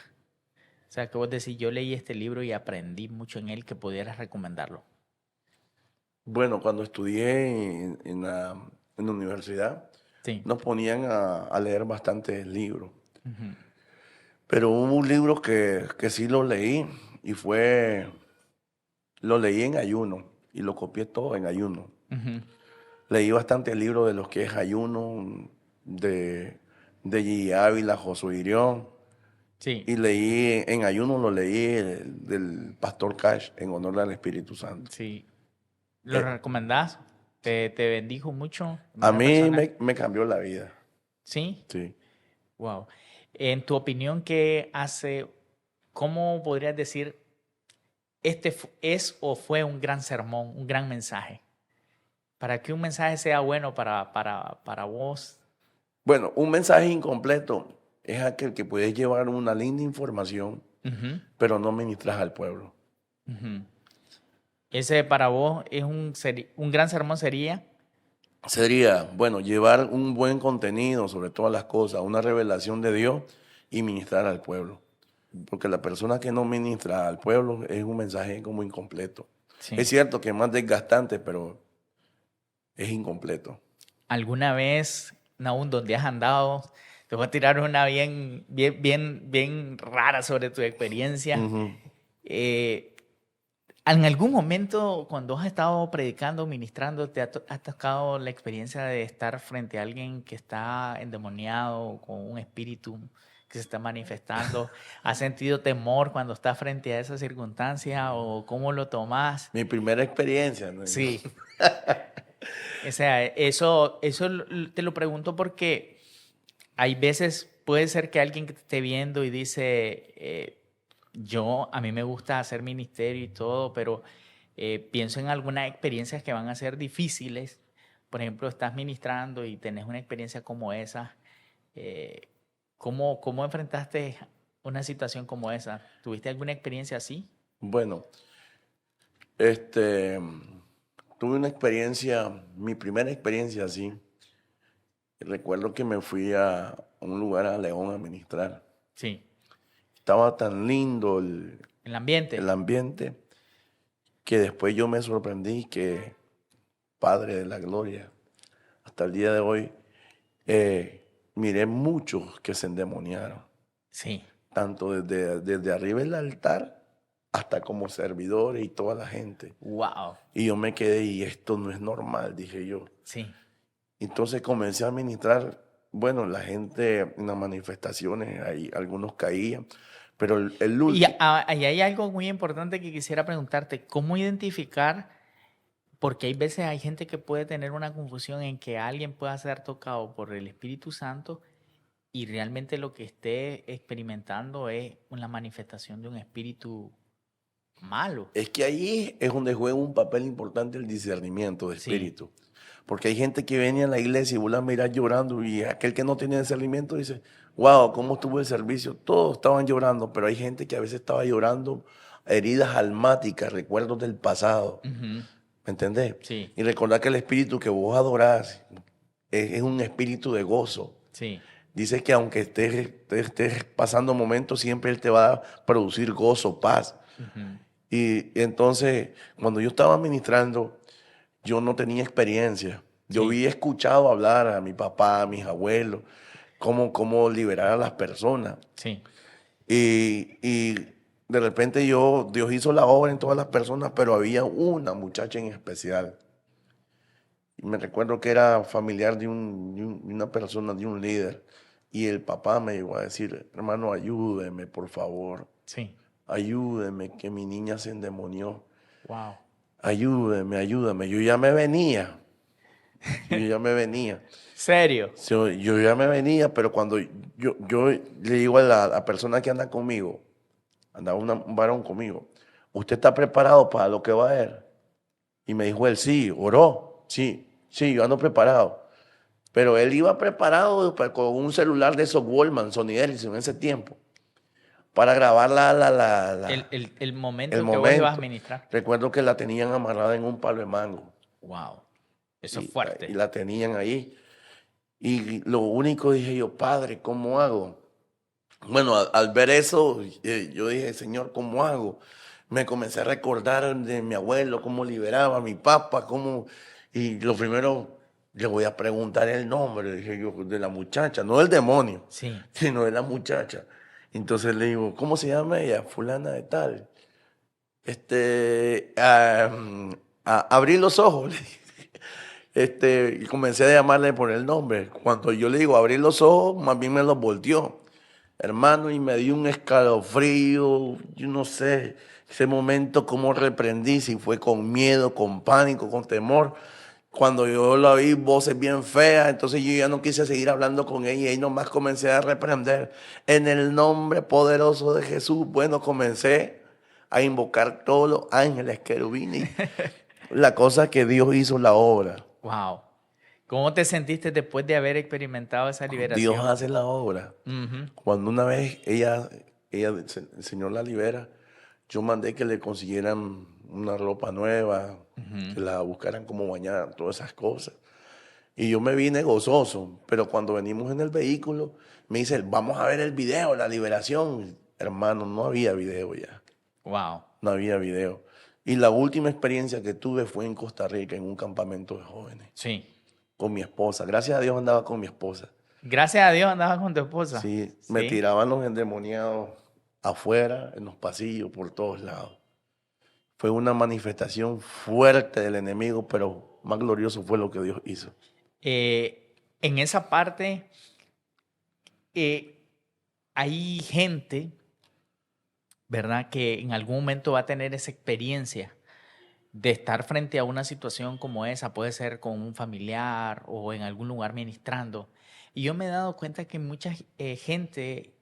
O sea, que vos decís, yo leí este libro y aprendí mucho en él, que pudieras recomendarlo. Bueno, cuando estudié en la universidad, sí, nos ponían a leer bastantes libros. Pero hubo un libro que sí lo leí y lo leí en ayuno y lo copié todo en ayuno. Leí bastantes libros de los que es ayuno, de G. Ávila, Josué Irión. Sí. Y leí en ayuno, lo leí del pastor Cash en honor al Espíritu Santo. Sí. ¿Lo recomendás? ¿Te bendijo mucho? A mí me cambió la vida. ¿Sí? Sí. Wow. En tu opinión, ¿qué hace? ¿Cómo podrías decir es o fue un gran sermón, un gran mensaje? Para que un mensaje sea bueno para vos. Bueno, un mensaje incompleto es aquel que puedes llevar una linda información, pero no ministras al pueblo. Ese para vos es un gran sermón sería. Sería, bueno, llevar un buen contenido sobre todas las cosas, una revelación de Dios y ministrar al pueblo. Porque la persona que no ministra al pueblo es un mensaje como incompleto. Sí. Es cierto que es más desgastante, pero es incompleto. ¿Alguna vez, Nahum, donde has andado, te voy a tirar una bien rara sobre tu experiencia? Ujú. ¿En algún momento cuando has estado predicando, ministrando, te ha tocado la experiencia de estar frente a alguien que está endemoniado, con un espíritu que se está manifestando? ¿Has sentido temor cuando estás frente a esa circunstancia o cómo lo tomas? Mi primera experiencia, ¿no? Sí. O sea, eso te lo pregunto porque hay veces, puede ser que alguien que te esté viendo y dice, a mí me gusta hacer ministerio y todo, pero pienso en algunas experiencias que van a ser difíciles. Por ejemplo, estás ministrando y tenés una experiencia como esa. ¿Cómo enfrentaste una situación como esa? ¿Tuviste alguna experiencia así? Bueno, tuve una experiencia, mi primera experiencia así. Recuerdo que me fui a un lugar a León a ministrar. Sí. Estaba tan lindo ¿El ambiente? el ambiente que después yo me sorprendí que Padre de la Gloria, hasta el día de hoy, miré muchos que se endemoniaron, Sí. tanto desde arriba del altar hasta como servidores y toda la gente. Wow. Y yo me quedé, y esto no es normal, dije yo. Sí. Entonces comencé a ministrar, bueno, la gente en las manifestaciones, ahí algunos caían, pero el Y último... ahí hay algo muy importante que quisiera preguntarte. ¿Cómo identificar? Porque hay veces hay gente que puede tener una confusión en que alguien pueda ser tocado por el Espíritu Santo y realmente lo que esté experimentando es una manifestación de un espíritu malo. Es que ahí es donde juega un papel importante el discernimiento de Sí. espíritu. Porque hay gente que venía a la iglesia y vos la mirás llorando, y aquel que no tenía discernimiento dice, wow, ¿cómo estuvo el servicio? Todos estaban llorando, pero hay gente que a veces estaba llorando heridas almáticas, recuerdos del pasado. Ujú. ¿Me entendés? Sí. Y recordar que el espíritu que vos adorás es un espíritu de gozo. Sí. Dice que aunque estés pasando momentos, siempre Él te va a producir gozo, paz. Ujú. Y entonces, cuando yo estaba ministrando, yo no tenía experiencia. Yo Sí. había escuchado hablar a mi papá, a mis abuelos, cómo liberar a las personas. Sí. Y de repente Dios hizo la obra en todas las personas, pero había una muchacha en especial. Y me recuerdo que era familiar de una persona, de un líder. Y el papá me llegó a decir, hermano, ayúdeme, por favor. Sí. Ayúdeme, que mi niña se endemonió. Wow. Ayúdeme, ayúdame. Yo ya me venía. ¿Serio? Yo ya me venía, pero cuando yo le digo a la persona que anda conmigo, andaba un varón conmigo, ¿usted está preparado para lo que va a ver? Y me dijo él, sí, oró, sí, yo ando preparado. Pero él iba preparado con un celular de esos Walkman, Sony Ericsson en ese tiempo, para grabar El momento el que vos ibas a momento. ministrar. Recuerdo que la tenían amarrada en un palo de mango. Wow. Eso es Y fuerte. la tenían ahí. Y lo único dije yo, Padre, ¿cómo hago? Bueno, al ver eso, yo dije, Señor, ¿cómo hago? Me comencé a recordar de mi abuelo, cómo liberaba a mi papá, y lo primero, le voy a preguntar el nombre, dije yo, de la muchacha, no del demonio, Sí. sino de la muchacha. Entonces le digo, ¿cómo se llama ella? Fulana de tal. Abrí los ojos, le dije. Y comencé a llamarle por el nombre. Cuando yo le digo abrir los ojos, más bien me los volteó, hermano, y me dio un escalofrío. Yo no sé, ese momento cómo reprendí, si fue con miedo, con pánico, con temor. Cuando yo la vi, voces bien feas, entonces yo ya no quise seguir hablando con ella, y ahí nomás comencé a reprender en el nombre poderoso de Jesús. Bueno, comencé a invocar todos los ángeles, querubines. La cosa que Dios hizo la obra. Wow. ¿Cómo te sentiste después de haber experimentado esa liberación? Dios hace la obra. Ujú. Cuando una vez el Señor la libera, yo mandé que le consiguieran una ropa nueva, que la buscaran como bañada, todas esas cosas. Y yo me vine gozoso, pero cuando venimos en el vehículo, me dice, vamos a ver el video, la liberación. Hermano, no había video ya, Wow. no había video. Y la última experiencia que tuve fue en Costa Rica, en un campamento de jóvenes, Sí. con mi esposa. Gracias a Dios andaba con mi esposa. Gracias a Dios andabas con tu esposa. Sí, me tiraban los endemoniados afuera, en los pasillos, por todos lados. Fue una manifestación fuerte del enemigo, pero más glorioso fue lo que Dios hizo. En esa parte hay gente, ¿verdad?, que en algún momento va a tener esa experiencia de estar frente a una situación como esa. Puede ser con un familiar o en algún lugar ministrando. Y yo me he dado cuenta que mucha gente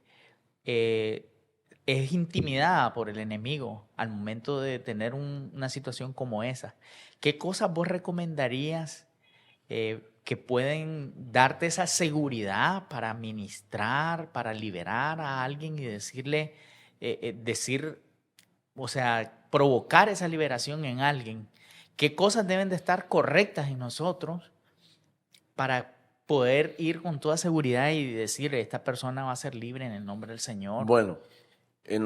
es intimidada por el enemigo al momento de tener una situación como esa. ¿Qué cosas vos recomendarías que pueden darte esa seguridad para ministrar, para liberar a alguien y decirle, o sea, provocar esa liberación en alguien? ¿Qué cosas deben de estar correctas en nosotros para poder ir con toda seguridad y decir, esta persona va a ser libre en el nombre del Señor? Bueno, en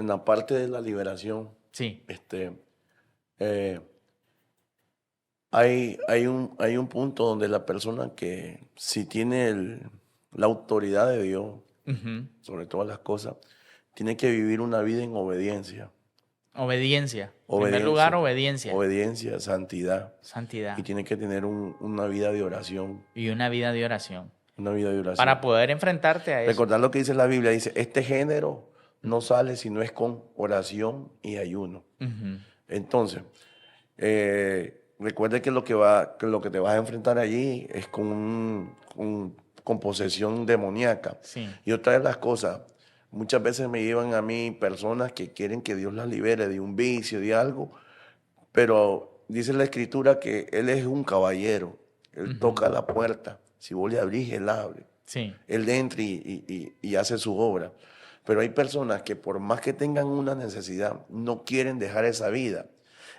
la parte de la liberación, Sí. Hay un punto donde la persona que si tiene la autoridad de Dios, sobre todas las cosas, tiene que vivir una vida en obediencia. Obediencia. En primer lugar, obediencia. Obediencia, santidad. Santidad. Y tiene que tener una vida de oración. Y una vida de oración. Una vida de oración. Para poder enfrentarte a eso. Recordar lo que dice la Biblia, dice, este género no sale si no es con oración y ayuno. Entonces, recuerde que lo que te vas a enfrentar allí es con posesión demoníaca. Sí. Y otra de las cosas, muchas veces me llevan a mí personas que quieren que Dios las libere de un vicio, de algo, pero dice la Escritura que Él es un caballero. Él toca la puerta. Si vos le abrís, Él abre. Sí. Él entra y hace su obra. Pero hay personas que por más que tengan una necesidad, no quieren dejar esa vida.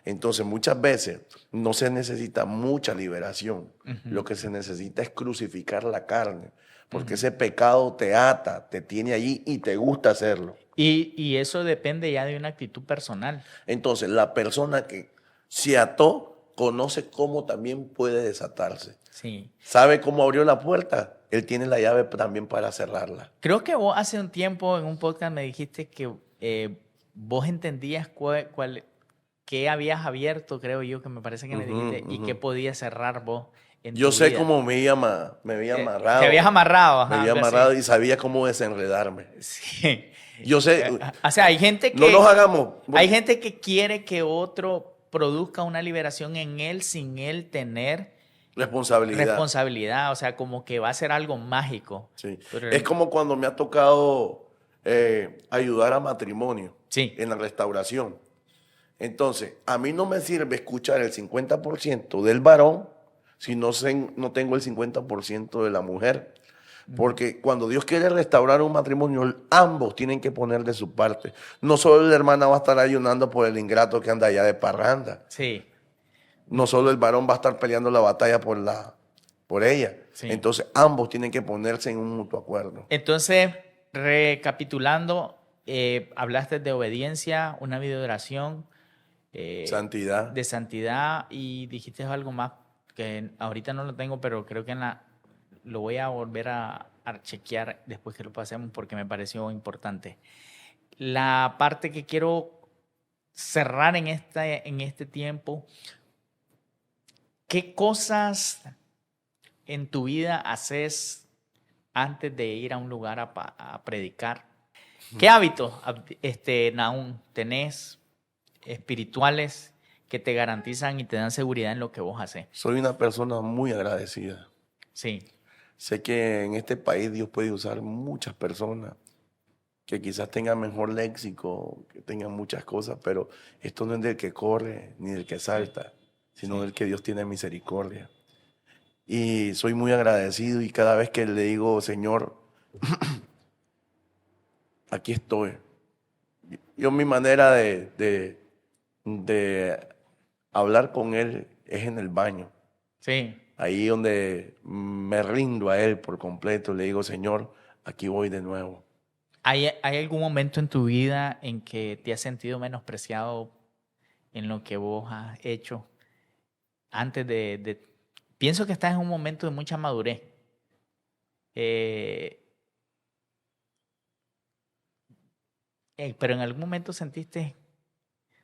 Entonces, muchas veces no se necesita mucha liberación. Lo que se necesita es crucificar la carne, porque ese pecado te ata, te tiene allí y te gusta hacerlo. Y eso depende ya de una actitud personal. Entonces, la persona que se ató conoce cómo también puede desatarse. Sí. ¿Sabe cómo abrió la puerta? Él tiene la llave también para cerrarla. Creo que vos hace un tiempo en un podcast me dijiste que vos entendías qué habías abierto, creo yo, que me parece que me dijiste, y qué podías cerrar vos en Yo tu sé vida. cómo me había amarrado. Te habías amarrado. Me había amarrado y sabía cómo desenredarme. Sí. Yo sé. O sea, hay gente que... No nos hagamos. Hay gente que quiere que otro produzca una liberación en él sin él tener responsabilidad. O sea, como que va a ser algo mágico. Sí. Pero es como cuando me ha tocado ayudar a matrimonio en la restauración. Entonces, a mí no me sirve escuchar el 50% del varón si no tengo el 50% de la mujer. Porque cuando Dios quiere restaurar un matrimonio, ambos tienen que poner de su parte. No solo la hermana va a estar ayunando por el ingrato que anda allá de parranda. Sí. No solo el varón va a estar peleando la batalla por ella. Sí. Entonces, ambos tienen que ponerse en un mutuo acuerdo. Entonces, recapitulando, hablaste de obediencia, una vida de oración, santidad. De santidad, y dijiste algo más que ahorita no lo tengo, pero creo que lo voy a volver a chequear después que lo pasemos porque me pareció importante. La parte que quiero cerrar en este tiempo, ¿qué cosas en tu vida haces antes de ir a un lugar a predicar? ¿Qué hábitos, Nahum, tenés espirituales que te garantizan y te dan seguridad en lo que vos haces? Soy una persona muy agradecida. Sí. Sé que en este país Dios puede usar muchas personas que quizás tengan mejor léxico, que tengan muchas cosas, pero esto no es del que corre ni del que salta, sino del que Dios tiene misericordia. Y soy muy agradecido y cada vez que le digo, Señor, aquí estoy. Yo mi manera de de hablar con Él es en el baño. Sí. Ahí donde me rindo a Él por completo. Le digo, Señor, aquí voy de nuevo. ¿Hay algún momento en tu vida en que te has sentido menospreciado en lo que vos has hecho antes Pienso que estás en un momento de mucha madurez. Eh, pero en algún momento sentiste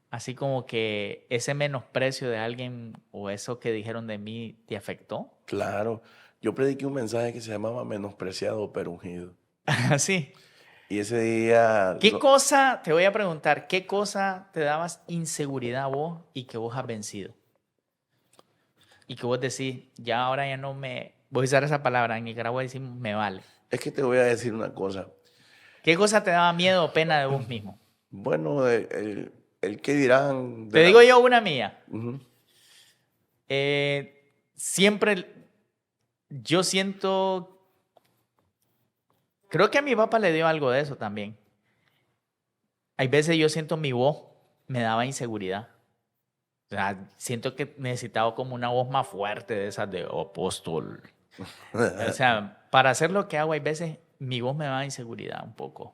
así como que ese menosprecio de alguien o eso que dijeron de mí te afectó. Claro, yo prediqué un mensaje que se llamaba Menospreciado pero ungido. Así. Y ese día, ¿Qué cosa, te voy a preguntar, qué cosa te dabas inseguridad a vos y que vos has vencido? Y que vos decís, ya ahora ya no me... Voy a usar esa palabra, en Nicaragua decimos me vale. es que te voy a decir una cosa. ¿Qué cosa te daba miedo o pena de vos mismo? Bueno, el qué dirán. Te digo yo una mía. Ujú. Siempre yo siento, creo que a mi papá le dio algo de eso también. Hay veces yo siento mi voz me daba inseguridad. O sea, siento que necesitaba como una voz más fuerte de esas de apóstol. O sea, para hacer lo que hago, hay veces mi voz me da inseguridad un poco.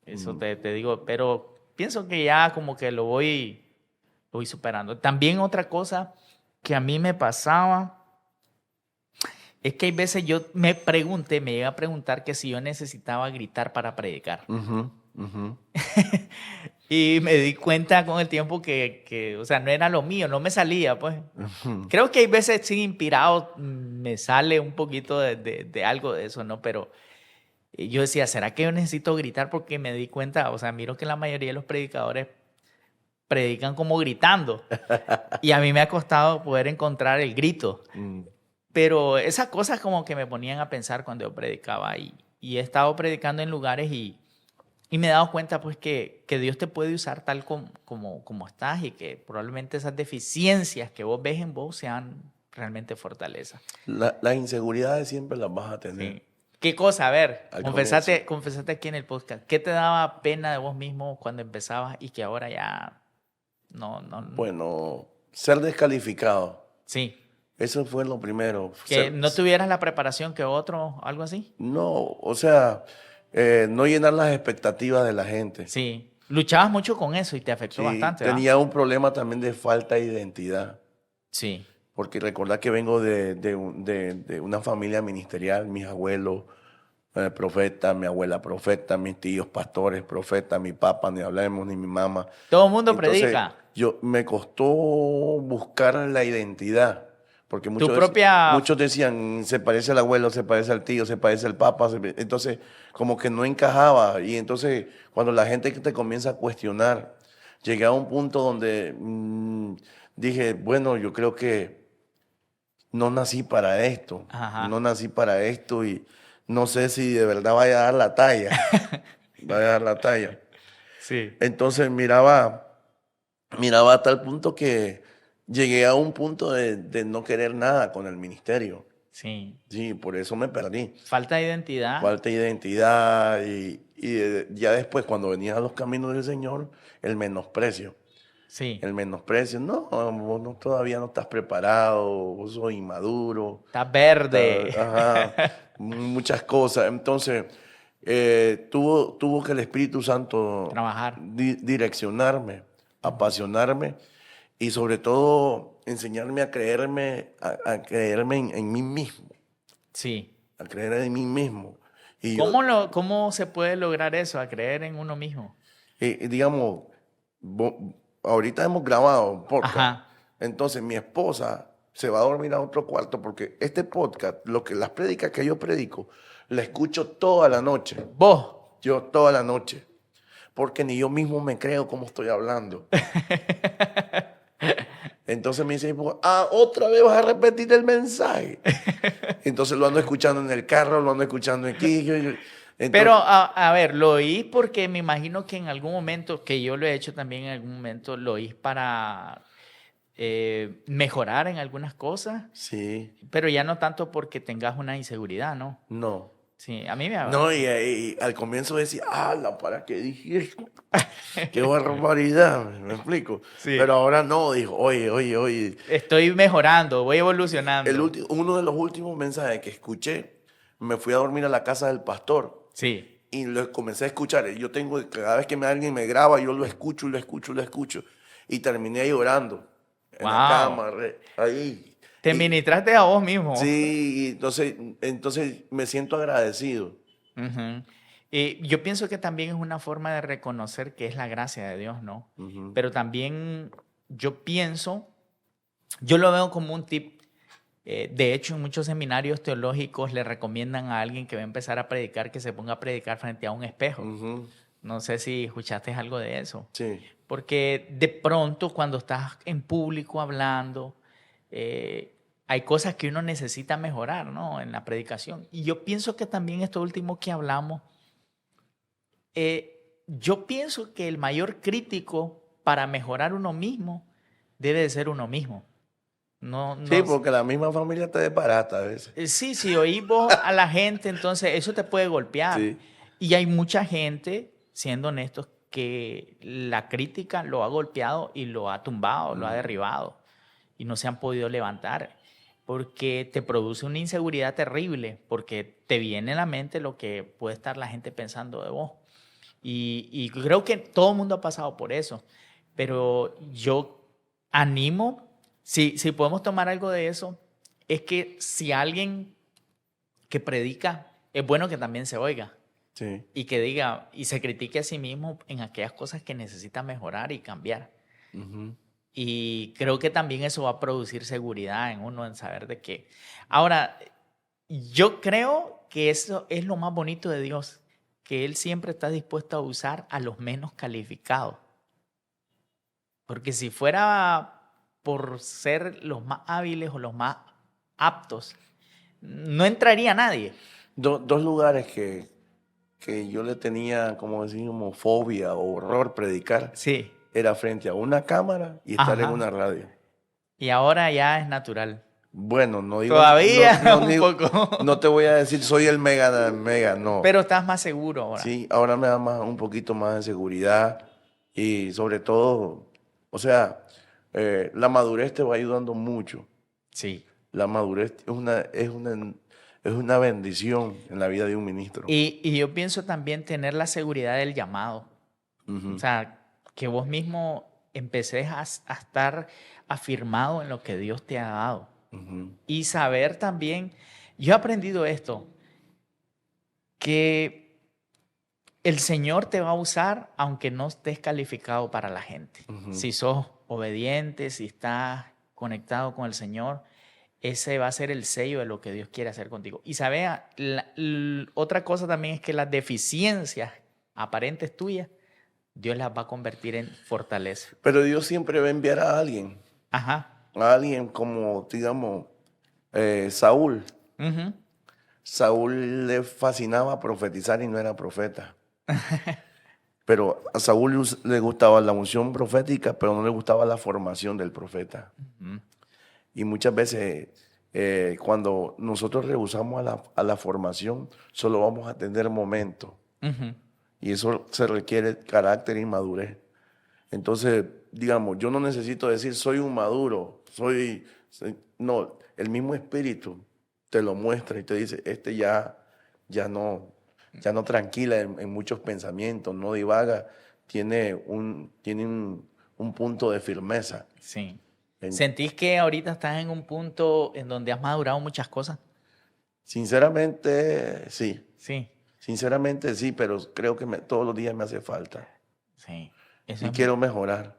Eso te digo, pero pienso que ya como que lo voy superando. También otra cosa que a mí me pasaba es que hay veces yo me llegué a preguntar que si yo necesitaba gritar para predicar. Ujú, ujú. Y me di cuenta con el tiempo que, o sea, no era lo mío, no me salía, pues. Ujú. Creo que hay veces, sí, inspirado, me sale un poquito de algo de eso, ¿no? Pero yo decía, ¿será que yo necesito gritar? Porque me di cuenta, o sea, miro que la mayoría de los predicadores predican como gritando. Y a mí me ha costado poder encontrar el grito. Mm. Pero esas cosas como que me ponían a pensar cuando yo predicaba. Y he estado predicando en lugares y me he dado cuenta pues que Dios te puede usar tal como estás y que probablemente esas deficiencias que vos ves en vos sean realmente fortaleza. Las inseguridades siempre las vas a tener. Sí. ¿Qué cosa? A ver, Al confesate aquí en el podcast. ¿Qué te daba pena de vos mismo cuando empezabas y que ahora ya no? Bueno, ser descalificado. Sí. Eso fue lo primero. Que no tuvieras la preparación que otro, algo así. No, o sea, no llenar las expectativas de la gente. Sí. Luchabas mucho con eso y te afectó Sí, bastante, ¿verdad? tenía un problema también de falta de identidad. Sí. Porque recordad que vengo de una familia ministerial, mis abuelos profetas, mi abuela profeta, mis tíos pastores profetas, mi papá, ni hablemos, ni mi mamá. Todo el mundo Entonces, predica. me costó buscar la identidad. Porque Tu propia... muchos decían, se parece al abuelo, se parece al tío, se parece al papa. Entonces, como que no encajaba. Y entonces, cuando la gente te comienza a cuestionar, llegué a un punto donde dije, bueno, yo creo que no nací para esto. Ajá. No nací para esto y no sé si de verdad vaya a dar la talla. Vaya a dar la talla. Sí. Entonces miraba a tal punto que llegué a un punto de no querer nada con el ministerio. Sí. Sí, por eso me perdí. Falta de identidad. Falta de identidad y ya después cuando venía a los caminos del Señor, el menosprecio. Sí. El menosprecio. No, vos todavía no estás preparado, vos sos inmaduro. Estás verde. Ajá, muchas cosas. Entonces, tuvo que el Espíritu Santo Trabajar. direccionarme, apasionarme y sobre todo enseñarme a creerme, en mí mismo, Sí. a creer en mí mismo. Y ¿Cómo se puede lograr eso, a creer en uno mismo? digamos, ahorita hemos grabado un podcast. Ajá. Entonces mi esposa se va a dormir a otro cuarto porque este podcast, las prédicas que yo predico, la escucho toda la noche. ¿Vos? Yo toda la noche. Porque ni yo mismo me creo cómo estoy hablando. Entonces me dice, otra vez vas a repetir el mensaje. Entonces lo ando escuchando en el carro, lo ando escuchando aquí. Entonces, pero, a ver, lo oí porque me imagino que en algún momento, que yo lo he hecho también en algún momento, lo oí para mejorar en algunas cosas. Sí. Pero ya no tanto porque tengas una inseguridad, ¿no? No. Sí, a mí me... No, y al comienzo decía, ¿para qué dije esto? ¡Qué barbaridad! ¿Me explico? Sí. Pero ahora no, dijo, oye. Estoy mejorando, voy evolucionando. Uno de los últimos mensajes que escuché, me fui a dormir a la casa del pastor. Sí. Y lo comencé a escuchar. Yo cada vez que alguien me graba, yo lo escucho. Y terminé llorando en la cama, ahí. Te ministraste a vos mismo. Sí, entonces me siento agradecido. Uh-huh. Y yo pienso que también es una forma de reconocer que es la gracia de Dios, ¿no? Uh-huh. Pero también yo lo veo como un tip. De hecho, en muchos seminarios teológicos le recomiendan a alguien que va a empezar a predicar que se ponga a predicar frente a un espejo. Uh-huh. No sé si escuchaste algo de eso. Sí. Porque de pronto cuando estás en público hablando, hay cosas que uno necesita mejorar, ¿no? En la predicación. Y yo pienso que también esto último que hablamos, yo pienso que el mayor crítico para mejorar uno mismo debe de ser uno mismo. Sí, porque la misma familia te desbarata a veces. Sí, oís vos a la gente, entonces eso te puede golpear. Sí. Y hay mucha gente, siendo honestos, que la crítica lo ha golpeado y lo ha tumbado, lo ha derribado y no se han podido levantar porque te produce una inseguridad terrible, porque te viene a la mente lo que puede estar la gente pensando de vos. Y creo que todo el mundo ha pasado por eso, pero yo animo, si podemos tomar algo de eso, es que si alguien que predica, es bueno que también se oiga. Sí. Y que diga y se critique a sí mismo en aquellas cosas que necesita mejorar y cambiar. Uh-huh. Y creo que también eso va a producir seguridad en uno, en saber de qué. Ahora, yo creo que eso es lo más bonito de Dios, que Él siempre está dispuesto a usar a los menos calificados. Porque si fuera por ser los más hábiles o los más aptos, no entraría nadie. Dos lugares que yo le tenía, como decimos, fobia o horror predicar. Sí. Era frente a una cámara y estar en una radio. Y ahora ya es natural. Bueno, no digo... Todavía un poco. No te voy a decir soy el mega, no. Pero estás más seguro ahora. Sí, ahora me da un poquito más de seguridad y sobre todo, o sea, la madurez te va ayudando mucho. Sí. La madurez es una bendición en la vida de un ministro. Y yo pienso también tener la seguridad del llamado. Uh-huh. O sea, que vos mismo empeces a estar afirmado en lo que Dios te ha dado. Uh-huh. Y saber también, yo he aprendido esto, que el Señor te va a usar aunque no estés calificado para la gente. Uh-huh. Si sos obediente, si estás conectado con el Señor, ese va a ser el sello de lo que Dios quiere hacer contigo. Y sabes, otra cosa también es que las deficiencias aparentes tuyas, Dios las va a convertir en fortaleza. Pero Dios siempre va a enviar a alguien. Ajá. A alguien como, digamos, Saúl. Uh-huh. Saúl le fascinaba profetizar y no era profeta. Pero a Saúl le gustaba la unción profética, pero no le gustaba la formación del profeta. Uh-huh. Y muchas veces cuando nosotros rehusamos a la formación, solo vamos a tener momentos. Uh-huh. Y eso se requiere carácter y madurez. Entonces, digamos, yo no necesito decir soy un maduro, no, el mismo espíritu te lo muestra y te dice, ya no tranquila en muchos pensamientos, no divaga, tiene un punto de firmeza. Sí. ¿Sentís que ahorita estás en un punto en donde has madurado muchas cosas? Sinceramente, sí. Sí. Sinceramente, sí, pero creo que todos los días me hace falta. Sí. Y quiero mejorar.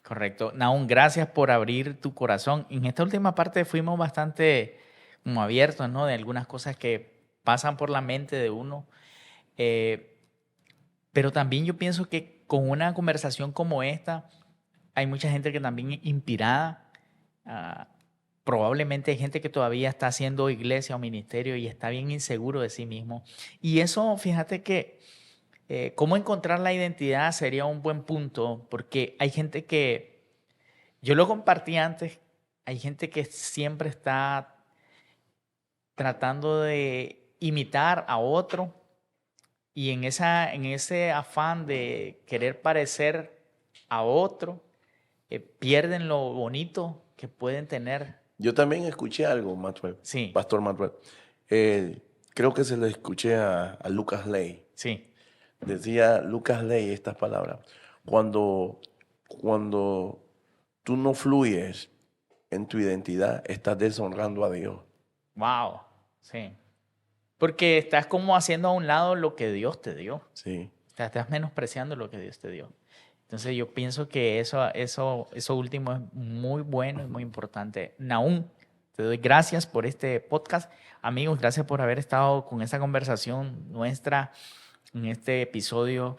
Correcto. Nahum, gracias por abrir tu corazón. En esta última parte fuimos bastante como abiertos, ¿no? De algunas cosas que pasan por la mente de uno. Pero también yo pienso que con una conversación como esta, hay mucha gente que también es inspirada. Probablemente hay gente que todavía está haciendo iglesia o ministerio y está bien inseguro de sí mismo. Y eso, fíjate que cómo encontrar la identidad sería un buen punto, porque hay gente que, yo lo compartí antes, hay gente que siempre está tratando de imitar a otro y en ese afán de querer parecer a otro, pierden lo bonito que pueden tener. Yo también escuché algo, Maxwell, Sí. Pastor Maxwell. Creo que se lo escuché a Lucas Ley. Sí. Decía Lucas Ley estas palabras. Cuando tú no fluyes en tu identidad, estás deshonrando a Dios. Wow. Sí. Porque estás como haciendo a un lado lo que Dios te dio. Sí. Estás menospreciando lo que Dios te dio. Entonces yo pienso que eso último es muy bueno y muy importante. Nahum, te doy gracias por este podcast. Amigos, gracias por haber estado con esta conversación nuestra en este episodio.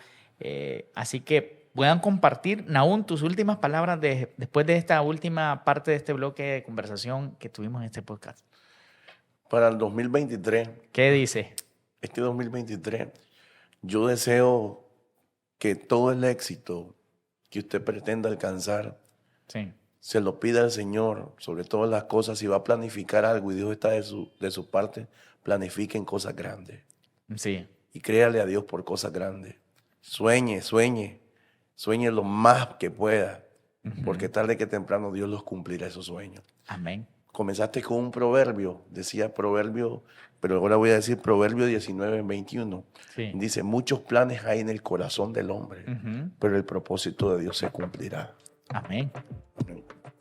Así que puedan compartir. Nahum, tus últimas palabras después de esta última parte de este bloque de conversación que tuvimos en este podcast. Para el 2023. ¿Qué dice? Este 2023, yo deseo que todo el éxito que usted pretenda alcanzar, Sí. se lo pida al Señor, sobre todas las cosas. Si va a planificar algo y Dios está de su parte, planifiquen cosas grandes. Sí. Y créale a Dios por cosas grandes. Sueñe lo más que pueda, porque tarde que temprano Dios los cumplirá esos sueños. Amén. Comenzaste con un proverbio, decía proverbio, pero ahora voy a decir proverbio 19:21. Sí. Dice, muchos planes hay en el corazón del hombre, pero el propósito de Dios se cumplirá. Amén.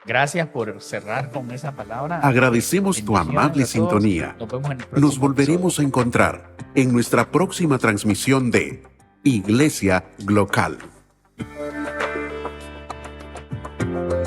Gracias por cerrar con esa palabra. Agradecemos tu Bendiciones amable a todos. sintonía. Nos vemos en el próximo Nos volveremos a encontrar en nuestra próxima transmisión de Iglesia Glocal.